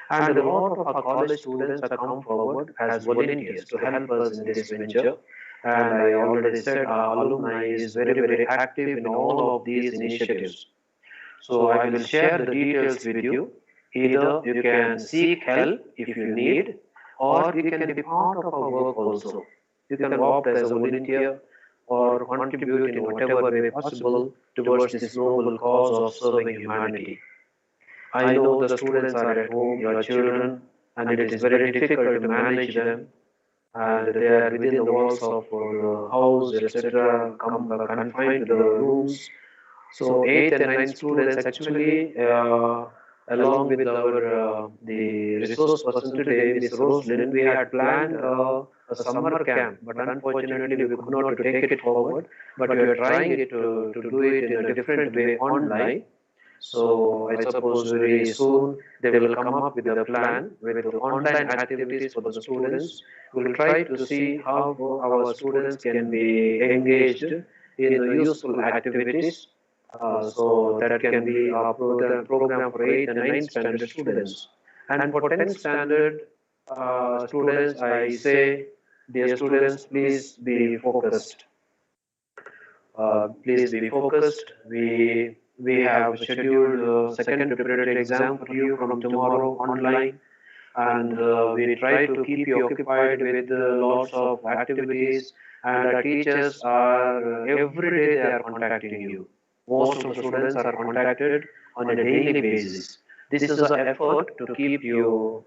And a lot of our college students have come forward as volunteers to help us in this venture. And I already said our alumni is very, very active in all of these initiatives. So I will share the details with you. Either you can seek help if you need, or you can be part of our work also. You can opt as a volunteer or contribute in whatever way possible towards this noble cause of serving humanity. I know the students are at home, your children, and it is very difficult to manage them, and they are within the walls of the house, etc., confined to the rooms. So 8th and 9th students actually, along with our the resource person today, Miss Roslyn, we had planned a summer camp, but unfortunately we could not to take it forward. But we are trying it to do it in a different way online. So I suppose very soon they will come up with a plan with the online activities for the students. We'll try to see how our students can be engaged in the useful activities. So that can be a program for 8th and 9th standard students. And for 10th standard students, I say, dear students, please be focused. Please be focused. We have scheduled second preparatory exam for you from tomorrow online, and we try to keep you occupied with lots of activities. And our teachers are every day they are contacting you. Most of the students are contacted on a daily basis. This is an effort to keep you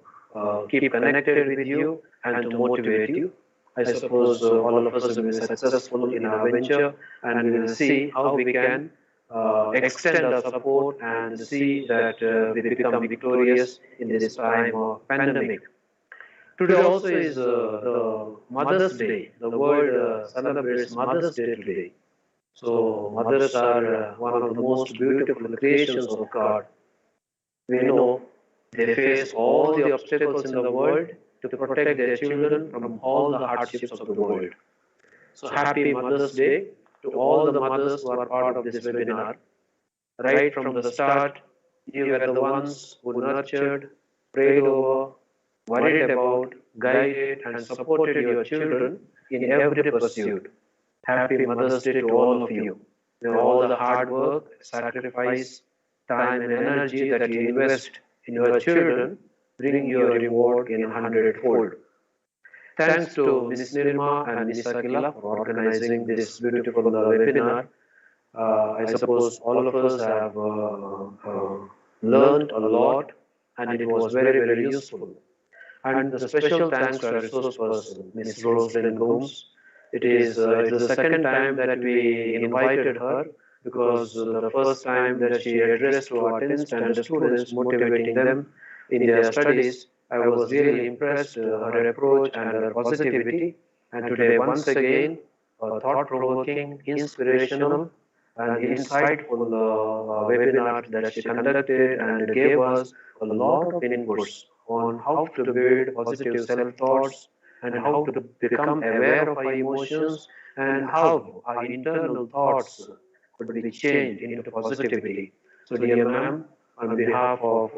keep connected with you and to motivate you. I suppose all of us will be successful in our venture, and we will see how we can extend our support and see that we become victorious in this time of pandemic. Today also is the Mother's Day. The world celebrates Mother's Day today. So mothers are one of the most beautiful creations of God. We know they face all the obstacles in the world to protect their children from all the hardships of the world. So happy Mother's Day to all the mothers who are part of this webinar. Right from the start, you were the ones who nurtured, prayed over, worried about, guided, and supported your children in every pursuit. Happy Mother's Day to all of you. May all the hard work, sacrifice, time, and energy that you invest in your children bring you a reward in 100-fold. Thanks to Ms. Nirma and Ms. Akila for organizing this beautiful webinar. I suppose all of us have learned a lot, and it was very, very useful. And the special thanks to our resource person, Ms. Roslyn Gomes. It is the second time that we invited her, because the first time that she addressed to our 10th standard students, motivating them in their studies, I was really impressed her approach and her positivity. And today, once again, a thought-provoking, inspirational, and insightful webinar that she conducted and gave us a lot of inputs on how to build positive self-thoughts and how to become aware of our emotions and how our internal thoughts could be changed into positivity. So, dear ma'am, on behalf of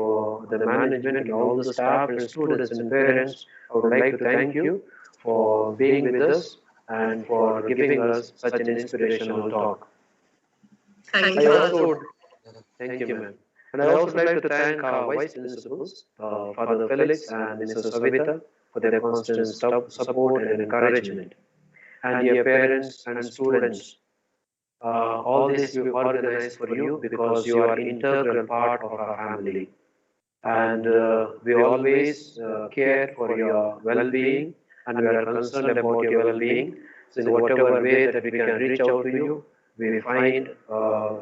the management and all the staff and students and parents, I would like to thank you for being with us and for giving us such an inspirational talk. Thank I you, also Father. would, thank you, ma'am. And I also would like to thank our vice principals, Father Felix and Mrs. Savita, for their constant support and encouragement. And your parents and students, all this we organize for you because you are integral part of our family. And we always care for your well-being, and we are concerned about your well-being. So in whatever way that we can reach out to you, we find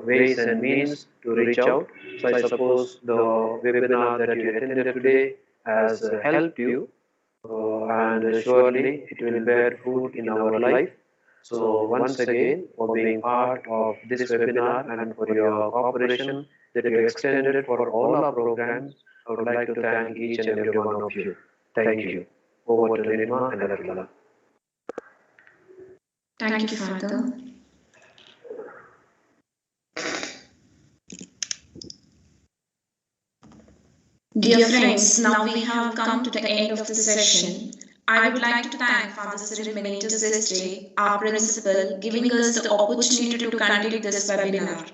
ways and means to reach out. So I suppose the webinar that you attended today has helped you, and surely it will bear fruit in our life. So once again, for being part of this webinar and for your cooperation that you extended for all our programs, I would like to thank each and every one of you. Thank you. Over to Nirma and Aratula. Thank you, Father. Dear friends, now we have come to the end of the session. I would like to thank Father Cyril Benitez Sestre, our principal, giving us the opportunity to conduct this webinar.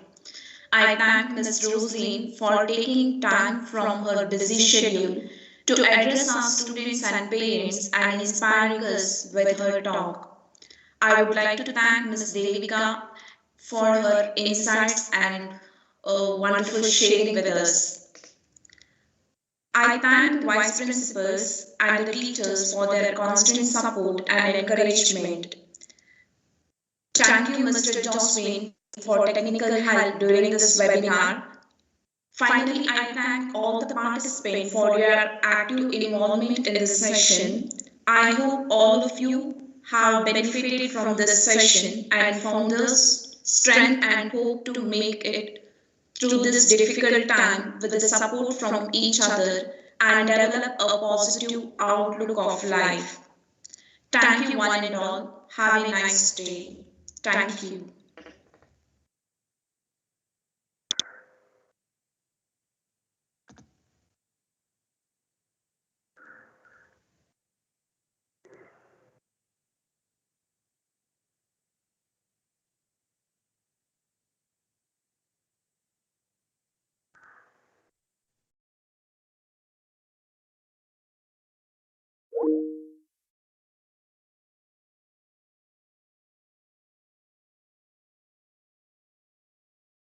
I thank Ms. Rosaline for taking time from her busy schedule to address our students and parents and inspiring us with her talk. I would like to thank Ms. Devika for her insights and wonderful sharing with us. I thank the vice principals and the teachers for their constant support and encouragement. Thank you, Mr. Joswin, for technical help during this webinar. Finally, I thank all the participants for your active involvement in this session. I hope all of you have benefited from this session and found the strength and hope to make it through this difficult time with the support from each other and develop a positive outlook of life. Thank you, one and all. Have a nice day. Thank you.